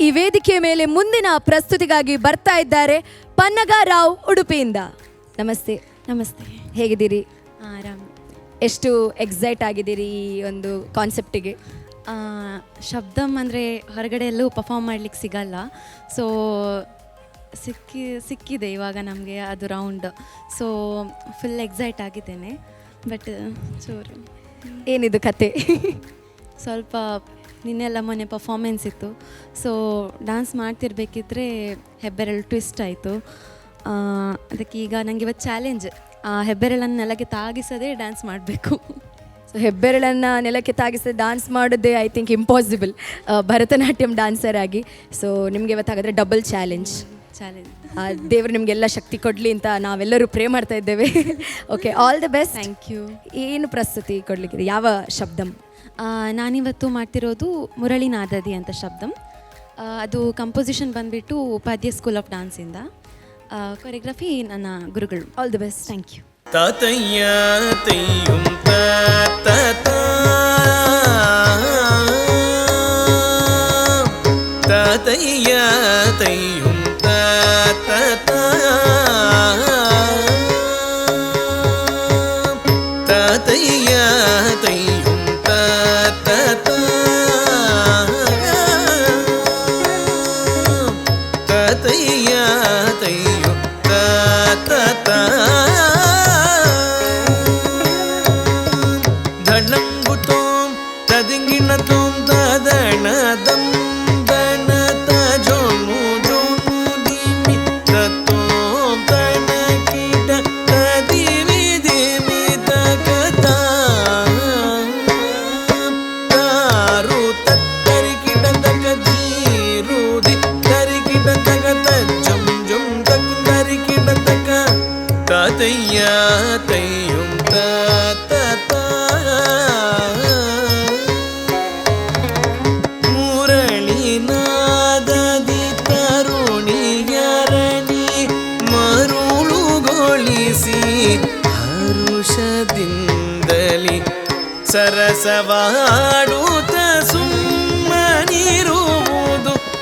ಈ ವೇದಿಕೆಯ ಮೇಲೆ ಮುಂದಿನ ಪ್ರಸ್ತುತಿಗಾಗಿ ಬರ್ತಾ ಇದ್ದಾರೆ ಪನ್ನಗ ರಾವ್ ಉಡುಪಿಯಿಂದ. ನಮಸ್ತೆ. ನಮಸ್ತೆ. ಹೇಗಿದ್ದೀರಿ? ಆರಾಮ್. ಎಷ್ಟು ಎಕ್ಸೈಟ್ ಆಗಿದ್ದೀರಿ ಈ ಒಂದು ಕಾನ್ಸೆಪ್ಟಿಗೆ? ಶಬ್ದಮ್ ಅಂದರೆ ಹೊರಗಡೆ ಎಲ್ಲೂ ಪರ್ಫಾರ್ಮ್ ಮಾಡ್ಲಿಕ್ಕೆ ಸಿಗಲ್ಲ. ಸೊ ಸಿಕ್ಕಿದೆ ಇವಾಗ ನಮಗೆ ಅದು ರೌಂಡ್. ಸೊ ಫುಲ್ ಎಕ್ಸೈಟ್ ಆಗಿದ್ದೇನೆ. ಬಟ್ ಚೂರು ಏನಿದು ಕತೆ? ಸ್ವಲ್ಪ ನಿನ್ನೆಲ್ಲ ಮೊನ್ನೆ ಪರ್ಫಾರ್ಮೆನ್ಸ್ ಇತ್ತು. ಸೊ ಡ್ಯಾನ್ಸ್ ಮಾಡ್ತಿರ್ಬೇಕಿದ್ರೆ ಹೆಬ್ಬೆರಳು ಟ್ವಿಸ್ಟ್ ಆಯಿತು. ಅದಕ್ಕೆ ಈಗ ನನಗೆ ಇವತ್ತು ಚಾಲೆಂಜ್, ಹೆಬ್ಬೆರಳನ್ನು ನೆಲಕ್ಕೆ ತಾಗಿಸದೇ ಡ್ಯಾನ್ಸ್ ಮಾಡಬೇಕು. ಸೊ ಹೆಬ್ಬೆರಳನ್ನು ನೆಲಕ್ಕೆ ತಾಗಿಸದೆ ಡ್ಯಾನ್ಸ್ ಮಾಡೋದೇ I think impossible Bharatanatyam dancer ಆಗಿ. ಸೊ ನಿಮಗೆ ಇವತ್ತು ಹಾಗಾದರೆ ಡಬಲ್ ಚಾಲೆಂಜ್. ದೇವರು ನಿಮಗೆಲ್ಲ ಶಕ್ತಿ ಕೊಡಲಿ ಅಂತ ನಾವೆಲ್ಲರೂ ಪ್ರೇ ಮಾಡ್ತಾ ಇದ್ದೇವೆ. Okay, all the best. Thank you. ಏನು ಪ್ರಸ್ತುತಿ ಕೊಡಲಿಕ್ಕಿದೆ? ಯಾವ ಶಬ್ದಂ? ನಾನಿವತ್ತು ಮಾಡ್ತಿರೋದು ಮುರಳಿನಾದದಿ ಅಂತ ಶಬ್ದಂ. ಅದು ಕಂಪೋಸಿಷನ್ ಬಂದುಬಿಟ್ಟು ಉಪಾಧ್ಯ ಸ್ಕೂಲ್ ಆಫ್ ಡ್ಯಾನ್ಸಿಂದ. ಕೊರಿಯೋಗ್ರಫಿ ನನ್ನ ಗುರುಗಳು. All the best. Thank you. ತಾತಯ್ಯ ತಯ್ಯುಂ ತಾತ ತಾತಯ್ಯ ತಯ್ಯುಂ ತಾತ ಧಳಂಗು ತೋಂ ತದಿಂಗಿಣ ತೋಂ ತದಣ ದಂ ದಣ ತಜೋನು ಜೋನು ದಿಮಿ ತೋಂ ತಣ ಕೀಟ ತದಿಮಿ ದಿಮಿ ತಕತ ತಾರು ತತ್ತರಿ ಕಿಟ ತಕ ಧೀರು ದಿ ತರಿ ಕಿಟ ತಕ ತಜ್ಜಂ ಜಂ ತಕು ತರಿ ಕಿಟ ತಕ ತಾತಯ್ಯ ತಯ್ಯುಂ ತ ಮುರಳಿನಾದದಿ ತರುಣಿಯರಣಿ ಮರುಳುಗೊಳಿಸಿ ಹರುಷದಿಂದಲಿ ಸರಸವಾಡುತ್ತ ಸುಮ್ಮನಿರುವುದು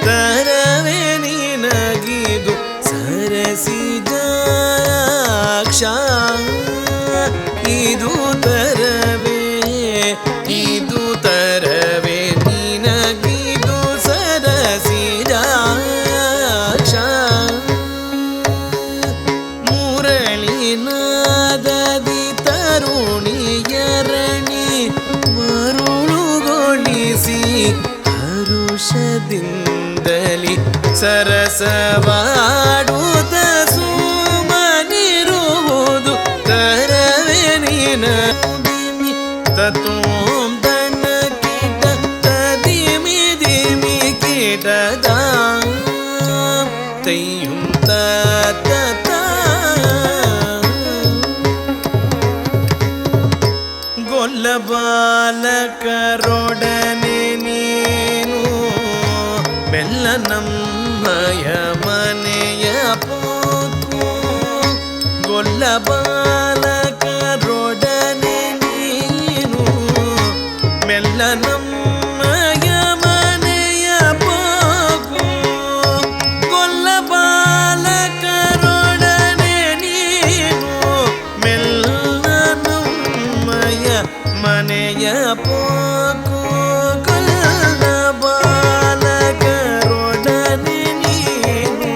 ತರವೇ ನಿನಗಿದು ಸರಸಿಜಾಕ್ಷ ಇದು ತರವೇ ನಿನಗಿದು ಸರಸಿಜಾಕ್ಷ ಮುರಳಿನಾದದಿ ತರುಣಿಯರಣಿ ಮರುಳುಗೊಳಿಸಿ ಹರುಷದಿಂದಲಿ ಸರಸವಾಡುತ್ತ ಸುಮ್ಮನಿರುವುದು ತರವೇ ನಿನ ತತೋಂ ದಣ ಕೀಟ ತದಿಮಿ ದಿಮಿ ಕೀಟದ ತಯ್ಯುಂ ತತ ಗೊಲ್ಲ ಬಾಲಕರೊಡನೆ ನೀನು ಮೆಲ್ಲ ನಮ್ಮಯ ಮನೆಯ ಪೋಕು ಗೊಲ್ಲ ಬಾಲಕರೊಡನೆ ನೀನು ಮೆಲ್ಲ ನಮ್ಮಯ ಮನೆಯ ಪೋಕು ಗೊಲ್ಲ ಬಾಲಕರೊಡನೆ ನೀನು ಮೆಲ್ಲ ನಮ್ಮಯ ಮನೆಯ ಪೋಕು ಗೊಲ್ಲ ಬಾಲಕರೊಡನೆ ನೀನು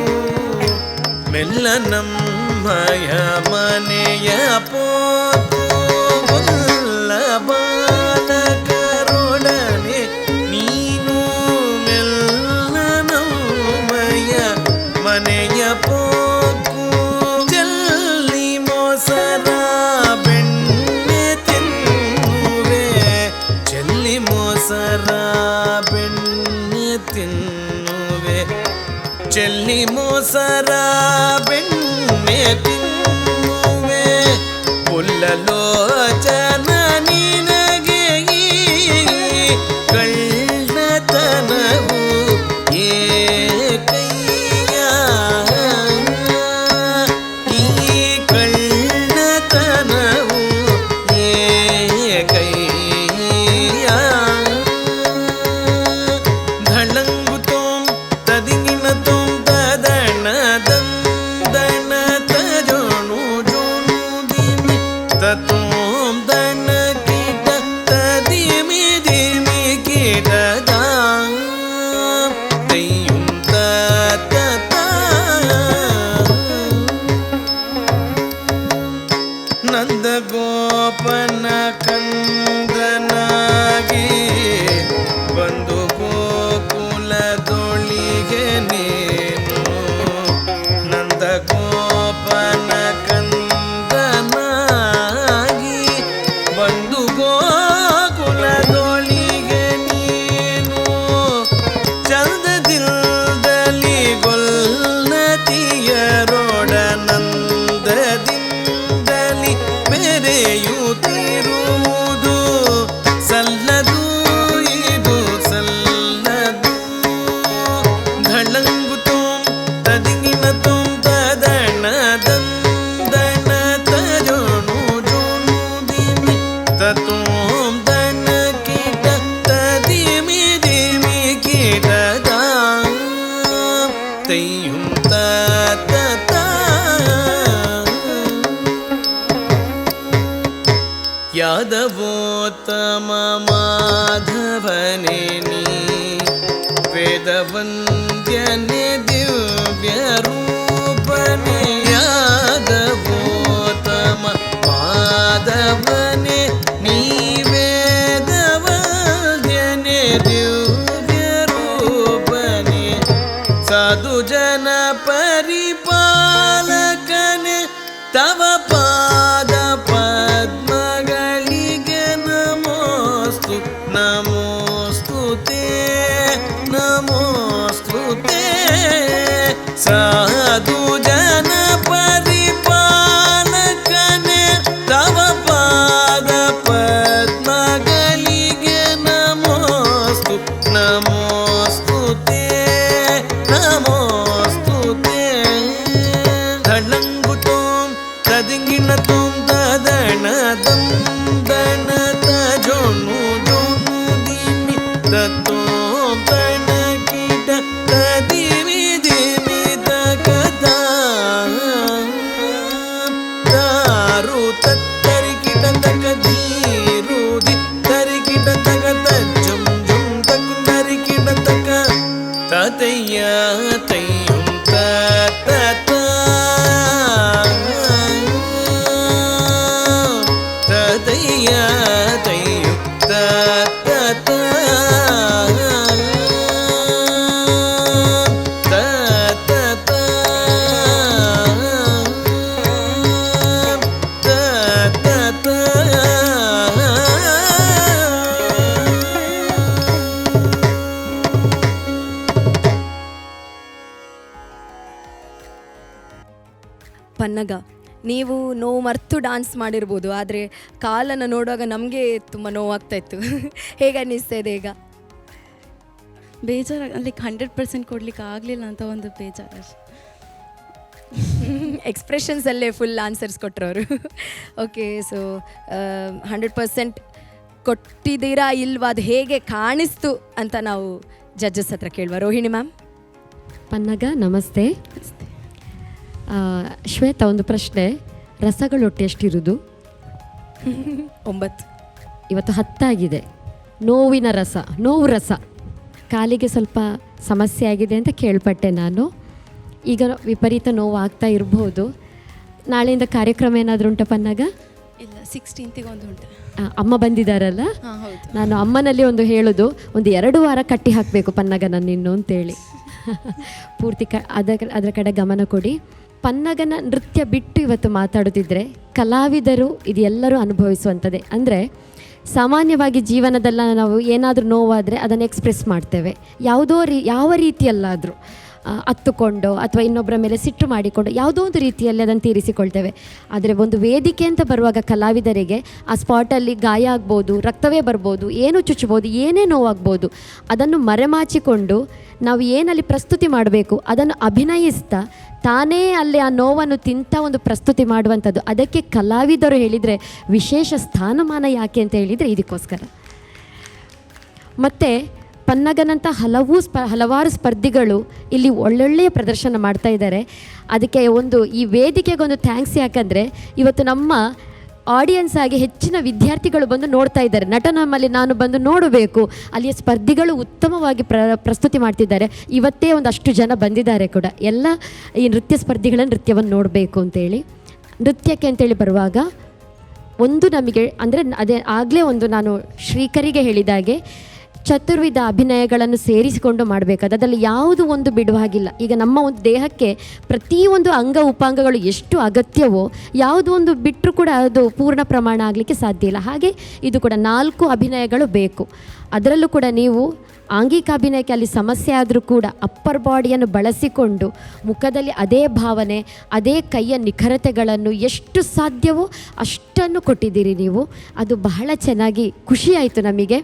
ಮೆಲ್ಲ ನಮ್ಮಯ ಮನೆಯ ಪೋಕು ಗೊಲ್ಲ ಬಾಲಕರೊಡನೆ ನೀನು ಮೆಲ್ಲ ನಮ್ಮಯ ಮನೆಯ ಪೋಕು ಜಲ್ಲಿ ಮೊಸರ ಬೆಣ್ಣೆ ತಿನ್ನುವೆ ಚೆಲ್ಲಿ ಮೊಸರ ಬೆಣ್ಣೆ ತಿನ್ನುವೆ ಚೆಲ್ಲಿ ಮೊಸರ ಬೆಣ್ಣೆ ತಿನ್ನುವೆ ಪುಲ್ಲಲೋಚನ ನಿನಗೆ ಈ ಕಳ್ಳತನವು ಏಕಯ್ಯ ಈ ಕಳ್ಳತನವು ಏಕಯ್ಯ ಧಳಂಗು ತೋಂ ತದಿಂಗಿಣ ತೋಂ ತದಣ ದಂ ದಣ ತಜೋನು ಜೋನು ದಿಮಿ ತತೋಂ ದಣ ಕೀಟ ತದಿಮಿ ದಿಮಿ ಕೀಟದ ತಯ್ಯುಂ ತತ ನಂದ ಗೋಪನ ಕಂದನಾಗಿ ಬಂದು ಗೋಕುಲದೊಳಿಗೆ ನೀನು ನಂದ ಗೋಪನ ಕಂದನಾಗಿ ಬಂದು ಗೋಕುಲದೊಳಿಗೆ ನೀನು ಚಂದದಿಲ್ದಲಿ ಗೊಲ್ಲತಿಯರೊಡನಂದದಿಂದಲಿ ಮೆರೆಯುತ್ತಿರುವುದು ಸಲ್ಲದು ಇದು ಸಲ್ಲದು ಧಳಂಗು ತೋಂ ತದಿಂಗಿಣ ತೋಂ ತದಣ ದಂ ದಣ ತಜೋನು ಜೋನು ದಿಮಿ ತತೋಂ ದಣ ಕೀಟ ತದಿಮಿ ದಿಮಿ ಕೀಟದ ತಯ್ಯುಂ ತತ ಯಾದವೋತ್ತಮ ಮಾಧವನೇ ನೀ ವೇದವಂದ್ಯನೆ ದಿವ್ಯ ರೂಪನೆ ಯಾದವೋತ್ತಮ ಮಾಧವನೆ ನೀ ವೇದ ದಿವ್ಯ ರೂಪನೆ ಸಾಧು ಜನ ಪರಿಪಾಲಕನೆ ತವ ಪಾದ ಪದ್ಮಗಳಿಗೆ ನಮೋಸ್ತು ನಮೋಸ್ತುತೆ ನಮೋಸ್ತುತೆ ಸಾಧು ಜನ ಪರಿಪಾಲಕನೆ ತವ ಪಾದ ಪದ್ಮಗಳಿಗೆ ನಮೋಸ್ತು ನಮೋಸ್ತುತೆ ನಮೋಸ್ತುತೆ ಧಳಂಗುತೋಂ ತದಿಂಗಿಣ ತೋಂ ತದಣದಂ ದಣ ತಜೋಣು ಜೋಣು ದಿಮಿ ತತ್ತೋಂ ತಣ ಕೀಟ ತದಿಮಿ ದಿಮಿ ತಕದ ದಾರು ತತ್ತರಿ ಕಿಟ ತಕ ಧೀರುದಿ ತರಿ ಕಿಟ ತಕ ತಜ್ಜಂ ಜಂ ತಕು ತರಿ ಕಿಟ ತಕ ತತಯ್ಯ ತಯ್ಯುಂ ತತ ತತಯ್ಯ ತಯ್ಯುಂ ತತ ಪನ್ನಗ, ನೀವು ನೋವು ಮರ್ತು ಡಾನ್ಸ್ ಮಾಡಿರ್ಬೋದು, ಆದರೆ ಕಾಲನ್ನು ನೋಡುವಾಗ ನಮಗೆ ತುಂಬ ನೋವಾಗ್ತಾ ಇತ್ತು. ಹೇಗೆ ಅನ್ನಿಸ್ತಾ ಇದೆ ಈಗ? ಬೇಜಾರು, ಲೈಕ್ 100% ಕೊಡ್ಲಿಕ್ಕೆ ಆಗಲಿಲ್ಲ ಅಂತ ಒಂದು ಬೇಜಾರು. ಎಕ್ಸ್ಪ್ರೆಷನ್ಸಲ್ಲೇ ಫುಲ್ ಆನ್ಸರ್ಸ್ ಕೊಟ್ಟರವರು. ಓಕೆ, ಸೊ 100% ಕೊಟ್ಟಿದ್ದೀರಾ ಇಲ್ವಾ, ಅದು ಹೇಗೆ ಕಾಣಿಸ್ತು ಅಂತ ನಾವು ಜಡ್ಜಸ್ ಹತ್ರ ಕೇಳುವ. ರೋಹಿಣಿ ಮ್ಯಾಮ್. ಪನ್ನಗ ನಮಸ್ತೆ. ಶ್ವೇತಾ, ಒಂದು ಪ್ರಶ್ನೆ. ರಸಗಳೊಟ್ಟು ಎಷ್ಟಿರುವುದು? 9. ಇವತ್ತು 10 ಆಗಿದೆ. ನೋವಿನ ರಸ, ನೋವು ರಸ. ಕಾಲಿಗೆ ಸ್ವಲ್ಪ ಸಮಸ್ಯೆ ಆಗಿದೆ ಅಂತ ಕೇಳ್ಪಟ್ಟೆ ನಾನು. ಈಗ ವಿಪರೀತ ನೋವು ಆಗ್ತಾ ಇರ್ಬೋದು. ನಾಳೆಯಿಂದ ಕಾರ್ಯಕ್ರಮ ಏನಾದರೂ ಉಂಟಾ ಪನ್ನಗ? ಇಲ್ಲ, 16th ಒಂದು ಉಂಟು. ಅಮ್ಮ ಬಂದಿದ್ದಾರಲ್ಲ, ನಾನು ಅಮ್ಮನಲ್ಲಿ ಒಂದು ಹೇಳೋದು, ಒಂದು 2 ವಾರ ಕಟ್ಟಿ ಹಾಕಬೇಕು ಪನ್ನಗ ನಾನು ಇನ್ನು ಅಂತೇಳಿ. ಪೂರ್ತಿ ಅದರ ಕಡೆ ಗಮನ ಕೊಡಿ. ಪನ್ನಗನ ನೃತ್ಯ ಬಿಟ್ಟು ಇವತ್ತು ಮಾತಾಡುತ್ತಿದ್ದರೆ ಕಲಾವಿದರು ಇದು ಎಲ್ಲರೂ ಅನುಭವಿಸುವಂಥದ್ದೇ. ಅಂದರೆ ಸಾಮಾನ್ಯವಾಗಿ ಜೀವನದಲ್ಲ ನಾವು ಏನಾದರೂ ನೋವಾದರೆ ಅದನ್ನು ಎಕ್ಸ್ಪ್ರೆಸ್ ಮಾಡ್ತೇವೆ, ಯಾವ ರೀತಿಯಲ್ಲಾದರೂ ಹತ್ತುಕೊಂಡು ಅಥವಾ ಇನ್ನೊಬ್ಬರ ಮೇಲೆ ಸಿಟ್ಟು ಮಾಡಿಕೊಂಡು ಯಾವುದೋ ಒಂದು ರೀತಿಯಲ್ಲಿ ಅದನ್ನು ತೀರಿಸಿಕೊಳ್ತೇವೆ. ಆದರೆ ಒಂದು ವೇದಿಕೆ ಅಂತ ಬರುವಾಗ ಕಲಾವಿದರಿಗೆ ಆ ಸ್ಪಾಟಲ್ಲಿ ಗಾಯ ಆಗ್ಬೋದು, ರಕ್ತವೇ ಬರ್ಬೋದು, ಏನೂ ಚುಚ್ಚಬೋದು, ಏನೇ ನೋವಾಗ್ಬೋದು, ಅದನ್ನು ಮರೆಮಾಚಿಕೊಂಡು ನಾವು ಏನಲ್ಲಿ ಪ್ರಸ್ತುತಿ ಮಾಡಬೇಕು ಅದನ್ನು ಅಭಿನಯಿಸ್ತಾ ತಾನೇ ಅಲ್ಲಿ ಆ ನೋವನ್ನು ತಿಂತ ಒಂದು ಪ್ರಸ್ತುತಿ ಮಾಡುವಂಥದ್ದು. ಅದಕ್ಕೆ ಕಲಾವಿದರು ಹೇಳಿದರೆ ವಿಶೇಷ ಸ್ಥಾನಮಾನ ಯಾಕೆ ಅಂತ ಹೇಳಿದರೆ ಇದಕ್ಕೋಸ್ಕರ. ಮತ್ತು ಪನ್ನಗನಂಥ ಹಲವಾರು ಸ್ಪರ್ಧಿಗಳು ಇಲ್ಲಿ ಒಳ್ಳೊಳ್ಳೆಯ ಪ್ರದರ್ಶನ ಮಾಡ್ತಾ ಇದ್ದಾರೆ. ಅದಕ್ಕೆ ಈ ವೇದಿಕೆಗೊಂದು ಥ್ಯಾಂಕ್ಸ್. ಯಾಕಂದರೆ ಇವತ್ತು ನಮ್ಮ ಆಡಿಯನ್ಸ್ ಆಗಿ ಹೆಚ್ಚಿನ ವಿದ್ಯಾರ್ಥಿಗಳು ಬಂದು ನೋಡ್ತಾ ಇದ್ದಾರೆ. ನಮ್ಮಲ್ಲಿ ನಾನು ಬಂದು ನೋಡಬೇಕು, ಅಲ್ಲಿಯ ಸ್ಪರ್ಧಿಗಳು ಉತ್ತಮವಾಗಿ ಪ್ರಸ್ತುತಿ ಮಾಡ್ತಿದ್ದಾರೆ. ಇವತ್ತೇ ಒಂದಷ್ಟು ಜನ ಬಂದಿದ್ದಾರೆ ಕೂಡ, ಎಲ್ಲ ಈ ನೃತ್ಯ ಸ್ಪರ್ಧಿಗಳ ನೃತ್ಯವನ್ನು ನೋಡಬೇಕು ಅಂತೇಳಿ. ನೃತ್ಯಕ್ಕೆ ಅಂತೇಳಿ ಬರುವಾಗ ನಮಗೆ ಅಂದರೆ ಆಗಲೇ ನಾನು ಶ್ರೀಕರಿಗೆ ಹೇಳಿದಾಗೆ ಚತುರ್ವಿಧ ಅಭಿನಯಗಳನ್ನು ಸೇರಿಸಿಕೊಂಡು ಮಾಡಬೇಕಾದ, ಅದರಲ್ಲಿ ಯಾವುದು ಒಂದು ಬಿಡುವ ಹಾಗಿಲ್ಲ. ಈಗ ನಮ್ಮ ಒಂದು ದೇಹಕ್ಕೆ ಪ್ರತಿಯೊಂದು ಅಂಗ ಉಪಾಂಗಗಳು ಎಷ್ಟು ಅಗತ್ಯವೋ ಯಾವುದು ಒಂದು ಬಿಟ್ಟರೂ ಕೂಡ ಅದು ಪೂರ್ಣ ಪ್ರಮಾಣ ಆಗಲಿಕ್ಕೆ ಸಾಧ್ಯ ಇಲ್ಲ. ಹಾಗೆ ಇದು ಕೂಡ 4 ಅಭಿನಯಗಳು ಬೇಕು. ಅದರಲ್ಲೂ ಕೂಡ ನೀವು ಆಂಗಿಕ ಅಭಿನಯಕ್ಕೆ ಅಲ್ಲಿ ಸಮಸ್ಯೆ ಆದರೂ ಕೂಡ ಅಪ್ಪರ್ ಬಾಡಿಯನ್ನು ಬಳಸಿಕೊಂಡು ಮುಖದಲ್ಲಿ ಅದೇ ಭಾವನೆ, ಅದೇ ಕೈಯ ನಿಖರತೆಗಳನ್ನು ಎಷ್ಟು ಸಾಧ್ಯವೋ ಅಷ್ಟನ್ನು ಕೊಟ್ಟಿದ್ದೀರಿ ನೀವು. ಅದು ಬಹಳ ಚೆನ್ನಾಗಿ ಖುಷಿಯಾಯಿತು ನಮಗೆ.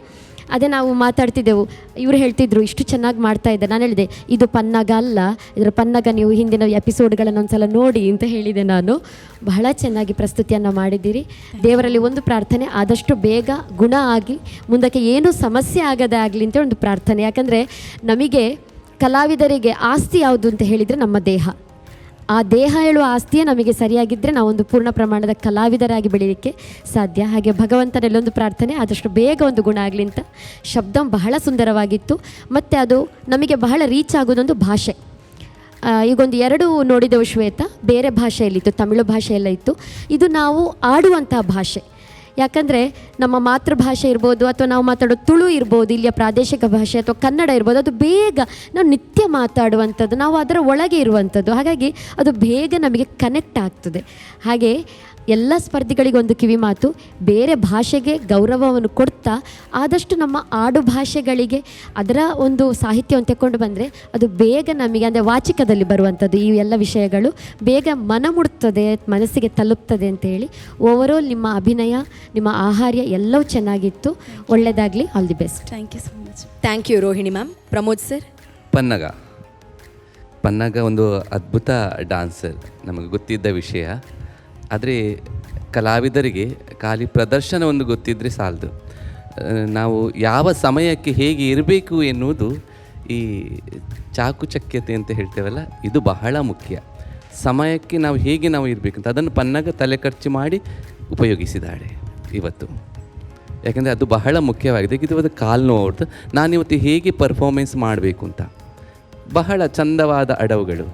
ಅದೇ ನಾವು ಮಾತಾಡ್ತಿದ್ದೆವು, ಇವರು ಹೇಳ್ತಿದ್ರು ಇಷ್ಟು ಚೆನ್ನಾಗಿ ಮಾಡ್ತಾ ಇದ್ದೆ. ನಾನು ಹೇಳಿದೆ ಇದು ಪನ್ನಗ ಅಲ್ಲ, ಇದರ ಪನ್ನಗ ನೀವು ಹಿಂದಿನ ಎಪಿಸೋಡ್ಗಳನ್ನು ಒಂದ್ಸಲ ನೋಡಿ ಅಂತ ಹೇಳಿದೆ ನಾನು. ಬಹಳ ಚೆನ್ನಾಗಿ ಪ್ರಸ್ತುತಿಯನ್ನು ಮಾಡಿದ್ದೀರಿ. ದೇವರಲ್ಲಿ ಒಂದು ಪ್ರಾರ್ಥನೆ, ಆದಷ್ಟು ಬೇಗ ಗುಣ ಆಗಿ ಮುಂದಕ್ಕೆ ಏನೂ ಸಮಸ್ಯೆ ಆಗದೆ ಆಗಲಿ ಅಂತ ಒಂದು ಪ್ರಾರ್ಥನೆ. ಯಾಕಂದರೆ ನಮಗೆ ಕಲಾವಿದರಿಗೆ ಆಸ್ತಿ ಯಾವುದು ಅಂತ ಹೇಳಿದರೆ ನಮ್ಮ ದೇಹ. ಆ ದೇಹ ಹೇಳುವ ಆಸ್ತಿಯೇ ನಮಗೆ ಸರಿಯಾಗಿದ್ದರೆ ನಾವೊಂದು ಪೂರ್ಣ ಪ್ರಮಾಣದ ಕಲಾವಿದರಾಗಿ ಬೆಳೀಲಿಕ್ಕೆ ಸಾಧ್ಯ. ಹಾಗೆ ಭಗವಂತನಲ್ಲೊಂದು ಪ್ರಾರ್ಥನೆ, ಆದಷ್ಟು ಬೇಗ ಒಂದು ಗುಣ ಆಗಲಿ ಅಂತ. ಶಬ್ದ ಬಹಳ ಸುಂದರವಾಗಿತ್ತು. ಮತ್ತು ಅದು ನಮಗೆ ಬಹಳ ರೀಚ್ ಆಗೋದೊಂದು ಭಾಷೆ. ಈಗೊಂದು 2 ನೋಡಿದೆವು ಶ್ವೇತಾ, ಬೇರೆ ಭಾಷೆಯಲ್ಲಿತ್ತು, ತಮಿಳು ಭಾಷೆಯೆಲ್ಲ ಇತ್ತು. ಇದು ನಾವು ಆಡುವಂಥ ಭಾಷೆ. ಯಾಕಂದರೆ ನಮ್ಮ ಮಾತೃಭಾಷೆ ಇರ್ಬೋದು ಅಥವಾ ನಾವು ಮಾತಾಡೋ ತುಳು ಇರ್ಬೋದು, ಇಲ್ಲಿಯ ಪ್ರಾದೇಶಿಕ ಭಾಷೆ ಅಥವಾ ಕನ್ನಡ ಇರ್ಬೋದು, ಅದು ಬೇಗ ನಾವು ನಿತ್ಯ ಮಾತಾಡುವಂಥದ್ದು, ನಾವು ಅದರ ಒಳಗೆ ಇರುವಂಥದ್ದು. ಹಾಗಾಗಿ ಅದು ಬೇಗ ನಮಗೆ ಕನೆಕ್ಟ್ ಆಗ್ತದೆ. ಹಾಗೆ ಎಲ್ಲ ಸ್ಪರ್ಧಿಗಳಿಗೊಂದು ಕಿವಿ ಮಾತು, ಬೇರೆ ಭಾಷೆಗೆ ಗೌರವವನ್ನು ಕೊಡ್ತಾ ಆದಷ್ಟು ನಮ್ಮ ಆಡು ಭಾಷೆಗಳಿಗೆ ಅದರ ಒಂದು ಸಾಹಿತ್ಯವನ್ನು ತೆಕ್ಕೊಂಡು ಬಂದರೆ ಅದು ಬೇಗ ನಮಗೆ, ಅಂದರೆ ವಾಚಿಕದಲ್ಲಿ ಬರುವಂಥದ್ದು ಈ ಎಲ್ಲ ವಿಷಯಗಳು ಬೇಗ ಮನಮುಡ್ತದೆ, ಮನಸ್ಸಿಗೆ ತಲುಪ್ತದೆ ಅಂತೇಳಿ. ಓವರಾಲ್ ನಿಮ್ಮ ಅಭಿನಯ, ನಿಮ್ಮ ಆಹಾರ್ಯ ಎಲ್ಲವೂ ಚೆನ್ನಾಗಿತ್ತು. ಒಳ್ಳೆಯದಾಗಲಿ. All the best. Thank you so much. Thank you Rohini ma'am. Pramod sir. Pannaga ಒಂದು ಅದ್ಭುತ ಡಾನ್ಸರ್, ನಮಗೆ ಗೊತ್ತಿದ್ದ ವಿಷಯ. ಆದರೆ ಕಲಾವಿದರಿಗೆ ಖಾಲಿ ಪ್ರದರ್ಶನ ಒಂದು ಗೊತ್ತಿದ್ದರೆ ಸಾಲದು. ನಾವು ಯಾವ ಸಮಯಕ್ಕೆ ಹೇಗೆ ಇರಬೇಕು ಎನ್ನುವುದು, ಈ ಚಾಕುಚಕ್ಯತೆ ಅಂತ ಹೇಳ್ತೇವಲ್ಲ, ಇದು ಬಹಳ ಮುಖ್ಯ. ಸಮಯಕ್ಕೆ ನಾವು ಹೇಗೆ ನಾವು ಇರಬೇಕಂತ ಅದನ್ನು ಪನ್ನಗ ತಲೆ ಖರ್ಚು ಮಾಡಿ ಉಪಯೋಗಿಸಿದ್ದಾಳೆ ಇವತ್ತು. ಯಾಕೆಂದರೆ ಅದು ಬಹಳ ಮುಖ್ಯವಾಗಿದೆ. ಇದು ಕಾಲು ನೋಡ್ದು ನಾನಿವತ್ತು ಹೇಗೆ ಪರ್ಫಾರ್ಮೆನ್ಸ್ ಮಾಡಬೇಕು ಅಂತ, ಬಹಳ ಚಂದವಾದ ಅಡವುಗಳು,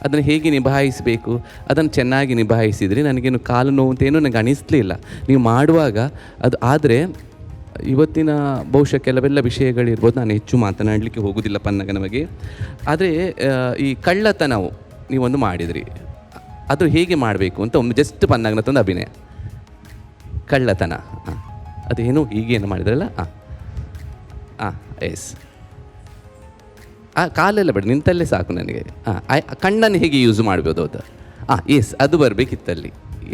ಅದನ್ನು ಹೇಗೆ ನಿಭಾಯಿಸಬೇಕು, ಅದನ್ನು ಚೆನ್ನಾಗಿ ನಿಭಾಯಿಸಿದರೆ ನನಗೇನು ಕಾಲು ನೋವು ಅಂತೇನು ನನಗೆ ಅನಿಸ್ಲಿಲ್ಲ ನೀವು ಮಾಡುವಾಗ ಅದು. ಆದರೆ ಇವತ್ತಿನ ಬಹುಶಃ ಕೆಲವೆಲ್ಲ ವಿಷಯಗಳಿರ್ಬೋದು, ನಾನು ಹೆಚ್ಚು ಮಾತನಾಡಲಿಕ್ಕೆ ಹೋಗೋದಿಲ್ಲ ಪನ್ನಗನ ಬಗ್ಗೆ. ಆದರೆ ಈ ಕಳ್ಳತನವು ನೀವೊಂದು ಮಾಡಿದ್ರಿ, ಅದು ಹೇಗೆ ಮಾಡಬೇಕು ಅಂತ ಒಂದು ಜಸ್ಟ್ ಪನ್ನಗನ ತಂದು ಅಭಿನಯ. ಕಳ್ಳತನ ಅದೇನು ಹೀಗೇನು ಮಾಡಿದ್ರಲ್ಲ, ಎಸ್, ಕಾಲೆಲ್ಲ ಬೇಡ, ನಿಂತಲ್ಲೇ ಸಾಕು ನನಗೆ. ಕಣ್ಣನ್ನು ಹೇಗೆ ಯೂಸ್ ಮಾಡ್ಬೋದು ಅದು, ಎಸ್, ಅದು ಬರಬೇಕಿತ್ತಲ್ಲಿ.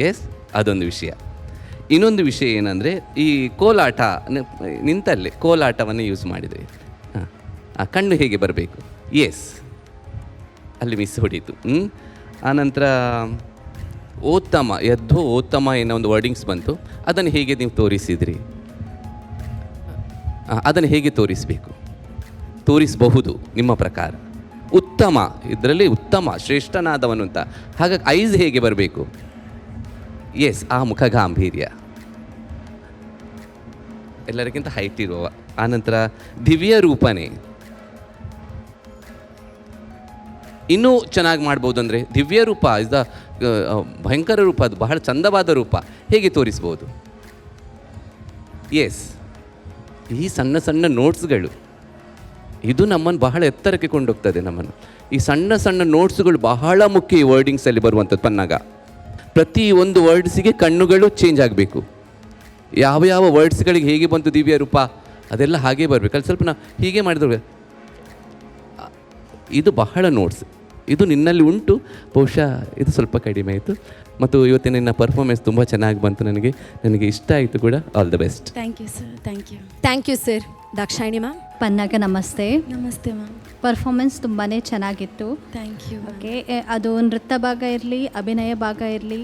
ಎಸ್, ಅದೊಂದು ವಿಷಯ. ಇನ್ನೊಂದು ವಿಷಯ ಏನಂದರೆ, ಈ ಕೋಲಾಟ, ನಿಂತಲ್ಲೇ ಕೋಲಾಟವನ್ನು ಯೂಸ್ ಮಾಡಿದ್ರಿ. ಕಣ್ಣು ಹೇಗೆ ಬರಬೇಕು, ಎಸ್, ಅಲ್ಲಿ ಮಿಸ್ ಹೊಡೀತು. ಆನಂತರ ಓತ್ತಮ, ಎದ್ದೋ ಓತ್ತಮ ಏನೋ ಒಂದು ವರ್ಡಿಂಗ್ಸ್ ಬಂತು, ಅದನ್ನು ಹೇಗೆ ನೀವು ತೋರಿಸಿದ್ರಿ, ಅದನ್ನು ಹೇಗೆ ತೋರಿಸಬಹುದು ನಿಮ್ಮ ಪ್ರಕಾರ. ಉತ್ತಮ, ಇದರಲ್ಲಿ ಉತ್ತಮ, ಶ್ರೇಷ್ಠನಾದವನು ಅಂತ. ಹಾಗಾಗಿ ಐಸ್ ಹೇಗೆ ಬರಬೇಕು, ಎಸ್, ಆ ಮುಖ ಗಾಂಭೀರ್ಯ, ಎಲ್ಲರಿಗಿಂತ ಹೈಟ್ ಇರುವ. ಆನಂತರ ದಿವ್ಯ ರೂಪನೇ ಇನ್ನೂ ಚೆನ್ನಾಗಿ ಮಾಡ್ಬೋದು. ಅಂದರೆ ದಿವ್ಯ ರೂಪ ಇಸ್ ದ ಭಯಂಕರ ರೂಪ, ಅದು ಬಹಳ ಚಂದವಾದ ರೂಪ, ಹೇಗೆ ತೋರಿಸ್ಬೋದು. ಎಸ್, ಈ ಸಣ್ಣ ಸಣ್ಣ ನೋಟ್ಸ್ಗಳು ಇದು ನಮ್ಮನ್ನು ಬಹಳ ಎತ್ತರಕ್ಕೆ ಕೊಂಡೋಗ್ತದೆ. ನಮ್ಮನ್ನು ಈ ಸಣ್ಣ ಸಣ್ಣ ನೋಟ್ಸ್ಗಳು ಬಹಳ ಮುಖ್ಯ. ಈ ವರ್ಡಿಂಗ್ಸಲ್ಲಿ ಬರುವಂಥದ್ದು ಪನ್ನಗ. ಪ್ರತಿ ಒಂದು ವರ್ಡ್ಸಿಗೆ ಕಣ್ಣುಗಳು ಚೇಂಜ್ ಆಗಬೇಕು. ಯಾವ ಯಾವ ವರ್ಡ್ಸ್ಗಳಿಗೆ ಹೇಗೆ ಬಂತು ದಿವ್ಯ ರೂಪ, ಅದೆಲ್ಲ ಹಾಗೇ ಬರಬೇಕು. ಅಲ್ಲಿ ಸ್ವಲ್ಪ ನಾವು ಹೀಗೆ ಮಾಡಿದ್ರು, ಇದು ಬಹಳ ನೋಟ್ಸ್, ಇದು ನಿನ್ನಲ್ಲಿ ಉಂಟು. ಬಹುಶಃ ಇದು ಸ್ವಲ್ಪ ಕಡಿಮೆ ಆಯಿತು. ಮತ್ತು ಇವತ್ತಿನ ನಿನ್ನ ಪರ್ಫಾರ್ಮೆನ್ಸ್ ತುಂಬ ಚೆನ್ನಾಗಿ ಬಂತು, ನನಗೆ ಇಷ್ಟ ಆಯಿತು ಕೂಡ. All the best. Thank you sir. Thank you sir. Dakshayini ma'am. Pannaga ನಮಸ್ತೆ. ನಮಸ್ತೆ ಮ್ಯಾಮ್. ಪರ್ಫಾರ್ಮೆನ್ಸ್ ತುಂಬಾ ಚೆನ್ನಾಗಿತ್ತು. Thank you. ಓಕೆ, ಅದು ನೃತ್ಯ ಭಾಗ ಇರಲಿ, ಅಭಿನಯ ಭಾಗ ಇರಲಿ,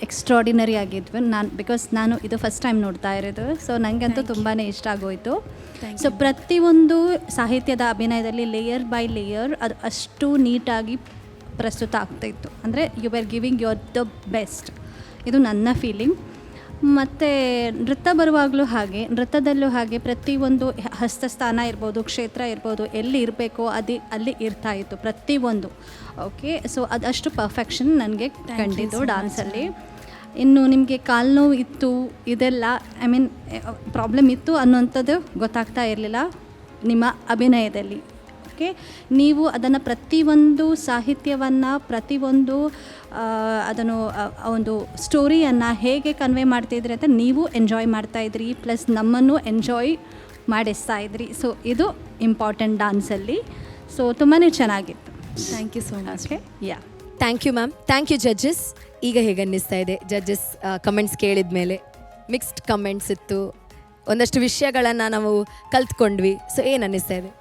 ಎಕ್ಸ್ಟ್ರಾಡಿನರಿ ಆಗಿದ್ವಿ. ನಾನು ಇದು ಫಸ್ಟ್ ಟೈಮ್ ನೋಡ್ತಾ ಇರೋದು, ಸೊ ನನಗಂತೂ ತುಂಬಾ ಇಷ್ಟ ಆಗೋಯಿತು. ಸೊ ಪ್ರತಿಯೊಂದು ಸಾಹಿತ್ಯದ ಅಭಿನಯದಲ್ಲಿ ಲೇಯರ್ ಬೈ ಲೇಯರ್ ಅದು ಅಷ್ಟು ನೀಟಾಗಿ ಪ್ರಸ್ತುತ ಆಗ್ತಾಯಿತ್ತು. ಅಂದರೆ you are giving your the best, ಇದು ನನ್ನ ಫೀಲಿಂಗ್. ಮತ್ತು ನೃತ್ಯ ಬರುವಾಗಲೂ ಹಾಗೆ, ನೃತ್ಯದಲ್ಲೂ ಹಾಗೆ ಪ್ರತಿಯೊಂದು ಹಸ್ತಸ್ಥಾನ ಇರ್ಬೋದು, ಕ್ಷೇತ್ರ ಇರ್ಬೋದು, ಎಲ್ಲಿ ಇರಬೇಕೋ ಅಲ್ಲಿ ಇರ್ತಾಯಿತ್ತು ಪ್ರತಿಯೊಂದು. ಓಕೆ, ಸೊ ಅದಷ್ಟು ಪರ್ಫೆಕ್ಷನ್ ನನಗೆ ಕಂಡಿದ್ದು ಡಾನ್ಸಲ್ಲಿ. ಇನ್ನು ನಿಮಗೆ ಕಾಲು ನೋವು ಇತ್ತು, ಇದೆಲ್ಲ ಪ್ರಾಬ್ಲಮ್ ಇತ್ತು ಅನ್ನೋಂಥದ್ದು ಗೊತ್ತಾಗ್ತಾ ಇರಲಿಲ್ಲ ನಿಮ್ಮ ಅಭಿನಯದಲ್ಲಿ. ಓಕೆ, ನೀವು ಅದನ್ನು ಪ್ರತಿಯೊಂದು ಸಾಹಿತ್ಯವನ್ನು, ಪ್ರತಿಯೊಂದು ಅದನ್ನು ಒಂದು ಸ್ಟೋರಿಯನ್ನು ಹೇಗೆ ಕನ್ವೆ ಮಾಡ್ತಾಯಿದ್ರಿ ಅಂತ ನೀವು ಎಂಜಾಯ್ ಮಾಡ್ತಾಯಿದ್ರಿ, ಪ್ಲಸ್ ನಮ್ಮನ್ನು ಎಂಜಾಯ್ ಮಾಡಿಸ್ತಾ ಇದ್ರಿ. ಸೊ ಇದು ಇಂಪಾರ್ಟೆಂಟ್ ಡಾನ್ಸಲ್ಲಿ. ಸೊ ತುಂಬಾ ಚೆನ್ನಾಗಿತ್ತು. Thank you so much. Okay, yeah, thank you ma'am. Thank you judges. ಈಗ ಹೇಗೆ ಅನ್ನಿಸ್ತಾ ಇದೆ ಜಡ್ಜಸ್ ಕಮೆಂಟ್ಸ್ ಕೇಳಿದ ಮೇಲೆ? ಮಿಕ್ಸ್ಡ್ ಕಮೆಂಟ್ಸ್ ಇತ್ತು, ಒಂದಷ್ಟು ವಿಷಯಗಳನ್ನು ನಾವು ಕಲ್ತ್ಕೊಂಡ್ವಿ. ಸೊ ಏನು ಅನ್ನಿಸ್ತಾ ಇದೆ?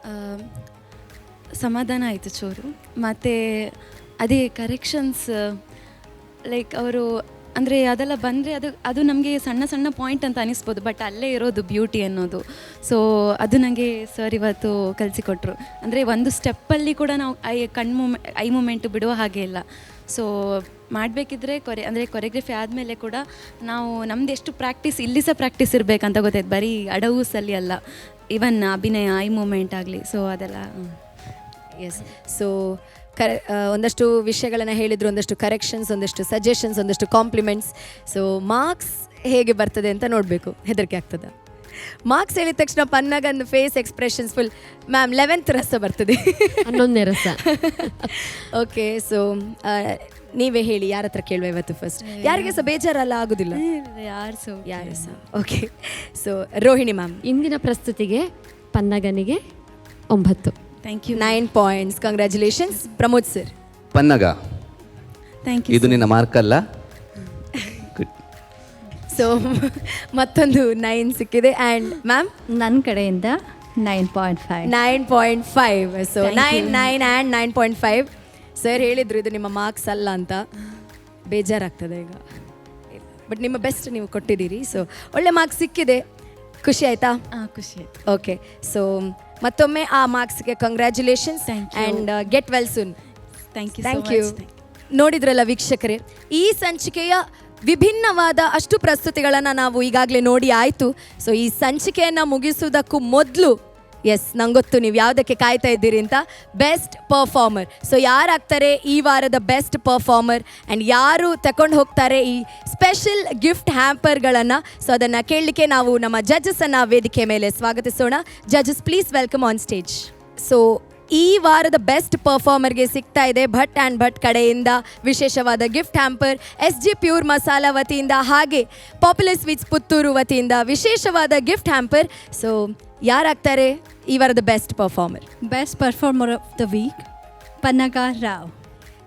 ಸಮಾಧಾನ ಆಯಿತು ಚೂರು. ಮತ್ತು ಅದೇ ಕರೆಕ್ಷನ್ಸ್, ಲೈಕ್ ಅವರು ಅಂದರೆ ಅದೆಲ್ಲ ಬಂದರೆ ಅದು ನಮಗೆ ಸಣ್ಣ ಸಣ್ಣ ಪಾಯಿಂಟ್ ಅಂತ ಅನಿಸ್ಬೋದು, ಬಟ್ ಅಲ್ಲೇ ಇರೋದು ಬ್ಯೂಟಿ ಅನ್ನೋದು. ಸೊ ಅದು ನನಗೆ ಸರ್ ಇವತ್ತು ಕಲಿಸಿಕೊಟ್ರು. ಅಂದರೆ ಒಂದು ಸ್ಟೆಪ್ಪಲ್ಲಿ ಕೂಡ ನಾವು ಐ ಮೂಮೆಂಟು ಬಿಡುವ ಹಾಗೆ ಇಲ್ಲ. ಸೊ ಮಾಡಬೇಕಿದ್ರೆ ಕೊರಿಯೋಗ್ರಫಿ ಆದಮೇಲೆ ಕೂಡ ನಾವು ನಮ್ದು ಎಷ್ಟು ಪ್ರಾಕ್ಟೀಸ್, ಇಲ್ಲಿ ಸಹ ಪ್ರಾಕ್ಟೀಸ್ ಇರಬೇಕಂತ ಗೊತ್ತಾಯ್ತು, ಬರೀ ಅಡವುಸಲ್ಲಿ ಅಲ್ಲ, ಇವನ್ ಅಭಿನಯ, ಐ ಮೂಮೆಂಟ್ ಆಗಲಿ. ಸೊ ಅದೆಲ್ಲ ಎಸ್. ಸೊ ಒಂದಷ್ಟು ವಿಷಯಗಳನ್ನು ಹೇಳಿದ್ರು, ಒಂದಷ್ಟು ಕರೆಕ್ಷನ್ಸ್, ಒಂದಷ್ಟು ಸಜೆಷನ್ಸ್, ಒಂದಷ್ಟು ಕಾಂಪ್ಲಿಮೆಂಟ್ಸ್. ಸೊ ಮಾರ್ಕ್ಸ್ ಹೇಗೆ ಬರ್ತದೆ ಅಂತ ನೋಡಬೇಕು. ಹೆದರಿಕೆ ಆಗ್ತದೆ. ಮಾರ್ಕ್ಸ್ ಹೇಳಿದ ತಕ್ಷಣ ಪನ್ನಗಂದು face expressions full ma'am 11th ರಸ ಬರ್ತದೆ, 11ನೇ ರಸ. ಓಕೆ, ಸೊ ನೀವೇ ಹೇಳಿ, ಯಾರ ಹತ್ರ ಕೇಳುವ ಇವತ್ತು ಫಸ್ಟ್? ಯಾರಿಗೆ ಸಹ ಬೇಜಾರಲ್ಲ, ಆಗೋದಿಲ್ಲ ಯಾರು ಸಹ. Okay, so Rohini ma'am. ಇಂದಿನ ಪ್ರಸ್ತುತಿಗೆ ಪನ್ನಗನಿಗೆ 9. Thank you. 9 points. Congratulations. Pramod sir. Pannaga, thank you. ಇದು ನಿನ್ನ ಮಾರ್ಕ್ ಅಲ್ಲ. ಗುಡ್. ಸೊ ಮತ್ತೊಂದು 9 ಸಿಕ್ಕಿದೆ. ಆ್ಯಂಡ್ ಮ್ಯಾಮ್ ನನ್ನ ಕಡೆಯಿಂದ 9.5. 9.5. So 9 and 9.5. ಸರ್ ಹೇಳಿದ್ರು ಇದು ನಿಮ್ಮ ಮಾರ್ಕ್ಸ್ ಅಲ್ಲ ಅಂತ. ಬೇಜಾರಾಗ್ತದೆ ಈಗ, ಬಟ್ ನಿಮ್ಮ ಬೆಸ್ಟ್ ನೀವು ಕೊಟ್ಟಿದ್ದೀರಿ. ಸೊ ಒಳ್ಳೆ ಮಾರ್ಕ್ಸ್ ಸಿಕ್ಕಿದೆ, ಖುಷಿ ಆಯ್ತಾ? ಖುಷಿ ಆಯ್ತು. ಓಕೆ, ಸೊ ಮತ್ತೊಮ್ಮೆ ಆ ಮಾರ್ಕ್ಸ್ಗೆ congratulations and get well soon. Thank you. ನೋಡಿದ್ರಲ್ಲ ವೀಕ್ಷಕರೇ, ಈ ಸಂಚಿಕೆಯ ವಿಭಿನ್ನವಾದ ಅಷ್ಟು ಪ್ರಸ್ತುತಿಗಳನ್ನು ನಾವು ಈಗಾಗಲೇ ನೋಡಿ ಆಯಿತು. ಸೊ ಈ ಸಂಚಿಕೆಯನ್ನು ಮುಗಿಸುವುದಕ್ಕೂ ಮೊದಲು, ಎಸ್, ನಂಗೊತ್ತು ನೀವು ಯಾವುದಕ್ಕೆ ಕಾಯ್ತಾ ಇದ್ದೀರಿ ಅಂತ, ಬೆಸ್ಟ್ ಪರ್ಫಾರ್ಮರ್. ಸೊ ಯಾರಾಗ್ತಾರೆ ಈ ವಾರದ ಬೆಸ್ಟ್ ಪರ್ಫಾರ್ಮರ್ ಆ್ಯಂಡ್ ಯಾರು ತಗೊಂಡು ಹೋಗ್ತಾರೆ ಈ ಸ್ಪೆಷಲ್ ಗಿಫ್ಟ್ ಹ್ಯಾಂಪರ್ಗಳನ್ನು? ಸೊ ಅದನ್ನು ಕೇಳಲಿಕ್ಕೆ ನಾವು ನಮ್ಮ ಜಡ್ಜಸನ್ನು ವೇದಿಕೆ ಮೇಲೆ ಸ್ವಾಗತಿಸೋಣ. Judges, please welcome on stage. So ಈ ವಾರದ ಬೆಸ್ಟ್ ಪರ್ಫಾರ್ಮರ್ಗೆ ಸಿಗ್ತಾ ಇದೆ ಭಟ್ ಆ್ಯಂಡ್ ಭಟ್ ಕಡೆಯಿಂದ ವಿಶೇಷವಾದ gift hamper, SG pure masala ವತಿಯಿಂದ ಹಾಗೆ ಪಾಪ್ಯುಲರ್ ಸ್ವೀಟ್ಸ್ ಪುತ್ತೂರು ವತಿಯಿಂದ ವಿಶೇಷವಾದ ಗಿಫ್ಟ್ ಹ್ಯಾಂಪರ್. ಸೊ ಯಾರಾಗ್ತಾರೆ ಈ ವಾರದ best performer? Best performer of the week Pannaga Rao.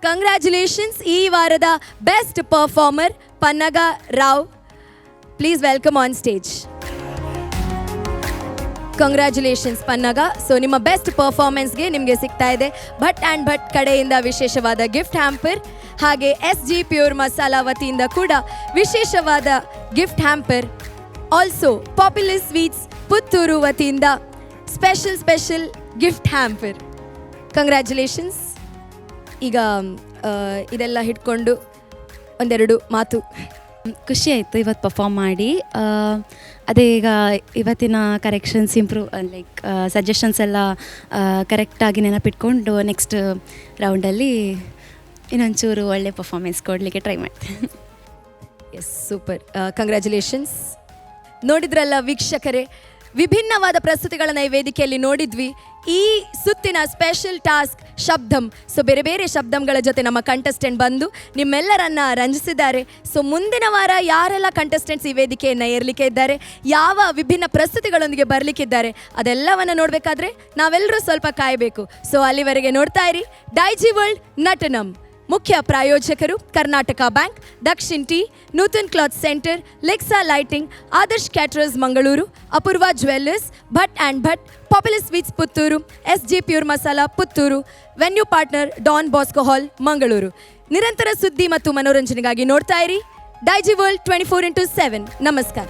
Congratulations. ಈ ವಾರದ best performer Pannaga Rao. Please welcome on stage. Congratulations Pannaga. So ನಿಮ್ಮ ಬೆಸ್ಟ್ ಪರ್ಫಾರ್ಮೆನ್ಸ್ಗೆ ನಿಮಗೆ ಸಿಗ್ತಾ ಇದೆ ಭಟ್ ಆ್ಯಂಡ್ ಭಟ್ ಕಡೆಯಿಂದ ವಿಶೇಷವಾದ ಗಿಫ್ಟ್ ಹ್ಯಾಂಪರ್, ಹಾಗೆ SG ಪ್ಯೂರ್ ಮಸಾಲಾ ವತಿಯಿಂದ ಕೂಡ ವಿಶೇಷವಾದ gift hamper. Also popular sweets Puttur ವತಿಯಿಂದ ಸ್ಪೆಷಲ್ ಗಿಫ್ಟ್ ಹ್ಯಾಂಪರ್. ಕಂಗ್ರ್ಯಾಚುಲೇಷನ್ಸ್. ಈಗ ಇದೆಲ್ಲ ಹಿಡ್ಕೊಂಡು ಒಂದೆರಡು ಮಾತು. ಖುಷಿ ಆಯಿತು ಇವತ್ತು ಪರ್ಫಾರ್ಮ್ ಮಾಡಿ. ಅದೇ ಈಗ ಇವತ್ತಿನ ಕರೆಕ್ಷನ್ಸ್ ಲೈಕ್ ಸಜೆಷನ್ಸ್ ಎಲ್ಲ ಕರೆಕ್ಟಾಗಿ ನೆನಪಿಟ್ಕೊಂಡು ನೆಕ್ಸ್ಟ್ ರೌಂಡಲ್ಲಿ ಇನ್ನೊಂಚೂರು ಒಳ್ಳೆ ಪರ್ಫಾರ್ಮೆನ್ಸ್ ಕೊಡಲಿಕ್ಕೆ ಟ್ರೈ ಮಾಡ್ತೀನಿ. Yes, super. ಕಂಗ್ರ್ಯಾಚುಲೇಷನ್ಸ್. ನೋಡಿದ್ರಲ್ಲ ವೀಕ್ಷಕರೇ, ವಿಭಿನ್ನವಾದ ಪ್ರಸ್ತುತಿಗಳನ್ನು ಈ ವೇದಿಕೆಯಲ್ಲಿ ನೋಡಿದ್ವಿ. ಈ ಸುತ್ತಿನ ಸ್ಪೆಷಲ್ ಟಾಸ್ಕ್ ಶಬ್ದಂ. ಸೊ ಬೇರೆ ಬೇರೆ ಶಬ್ದಂಗಳ ಜೊತೆ ನಮ್ಮ ಕಂಟೆಸ್ಟೆಂಟ್ ಬಂದು ನಿಮ್ಮೆಲ್ಲರನ್ನ ರಂಜಿಸಿದ್ದಾರೆ. ಸೊ ಮುಂದಿನ ವಾರ ಯಾರೆಲ್ಲ ಕಂಟೆಸ್ಟೆಂಟ್ಸ್ ಈ ವೇದಿಕೆಯನ್ನು ಏರಲಿಕ್ಕೆ ಇದ್ದಾರೆ, ಯಾವ ವಿಭಿನ್ನ ಪ್ರಸ್ತುತಿಗಳೊಂದಿಗೆ ಬರಲಿಕ್ಕಿದ್ದಾರೆ, ಅದೆಲ್ಲವನ್ನು ನೋಡಬೇಕಾದ್ರೆ ನಾವೆಲ್ಲರೂ ಸ್ವಲ್ಪ ಕಾಯಬೇಕು. ಸೊ ಅಲ್ಲಿವರೆಗೆ ನೋಡ್ತಾ ಇರಿ ಡೈಜಿ ವರ್ಲ್ಡ್ ನಟನಂ. ಮುಖ್ಯ ಪ್ರಾಯೋಜಕರು Karnataka bank, Dakshin tea, Nutan cloth centre, Lexa lighting, Adarsh caterers Mangaluru, Apoorva jewellers, Bhat and Bhat, popular sweets Puttur, SG pure masala Puttur, venue partner Don Bosco hall Mangaluru. ನಿರಂತರ ಸುದ್ದಿ ಮತ್ತು ಮನೋರಂಜನೆಗಾಗಿ ನೋಡ್ತಾ ಇರಿ ಡೈಜಿ ವರ್ಲ್ಡ್ 24/7. ನಮಸ್ಕಾರ.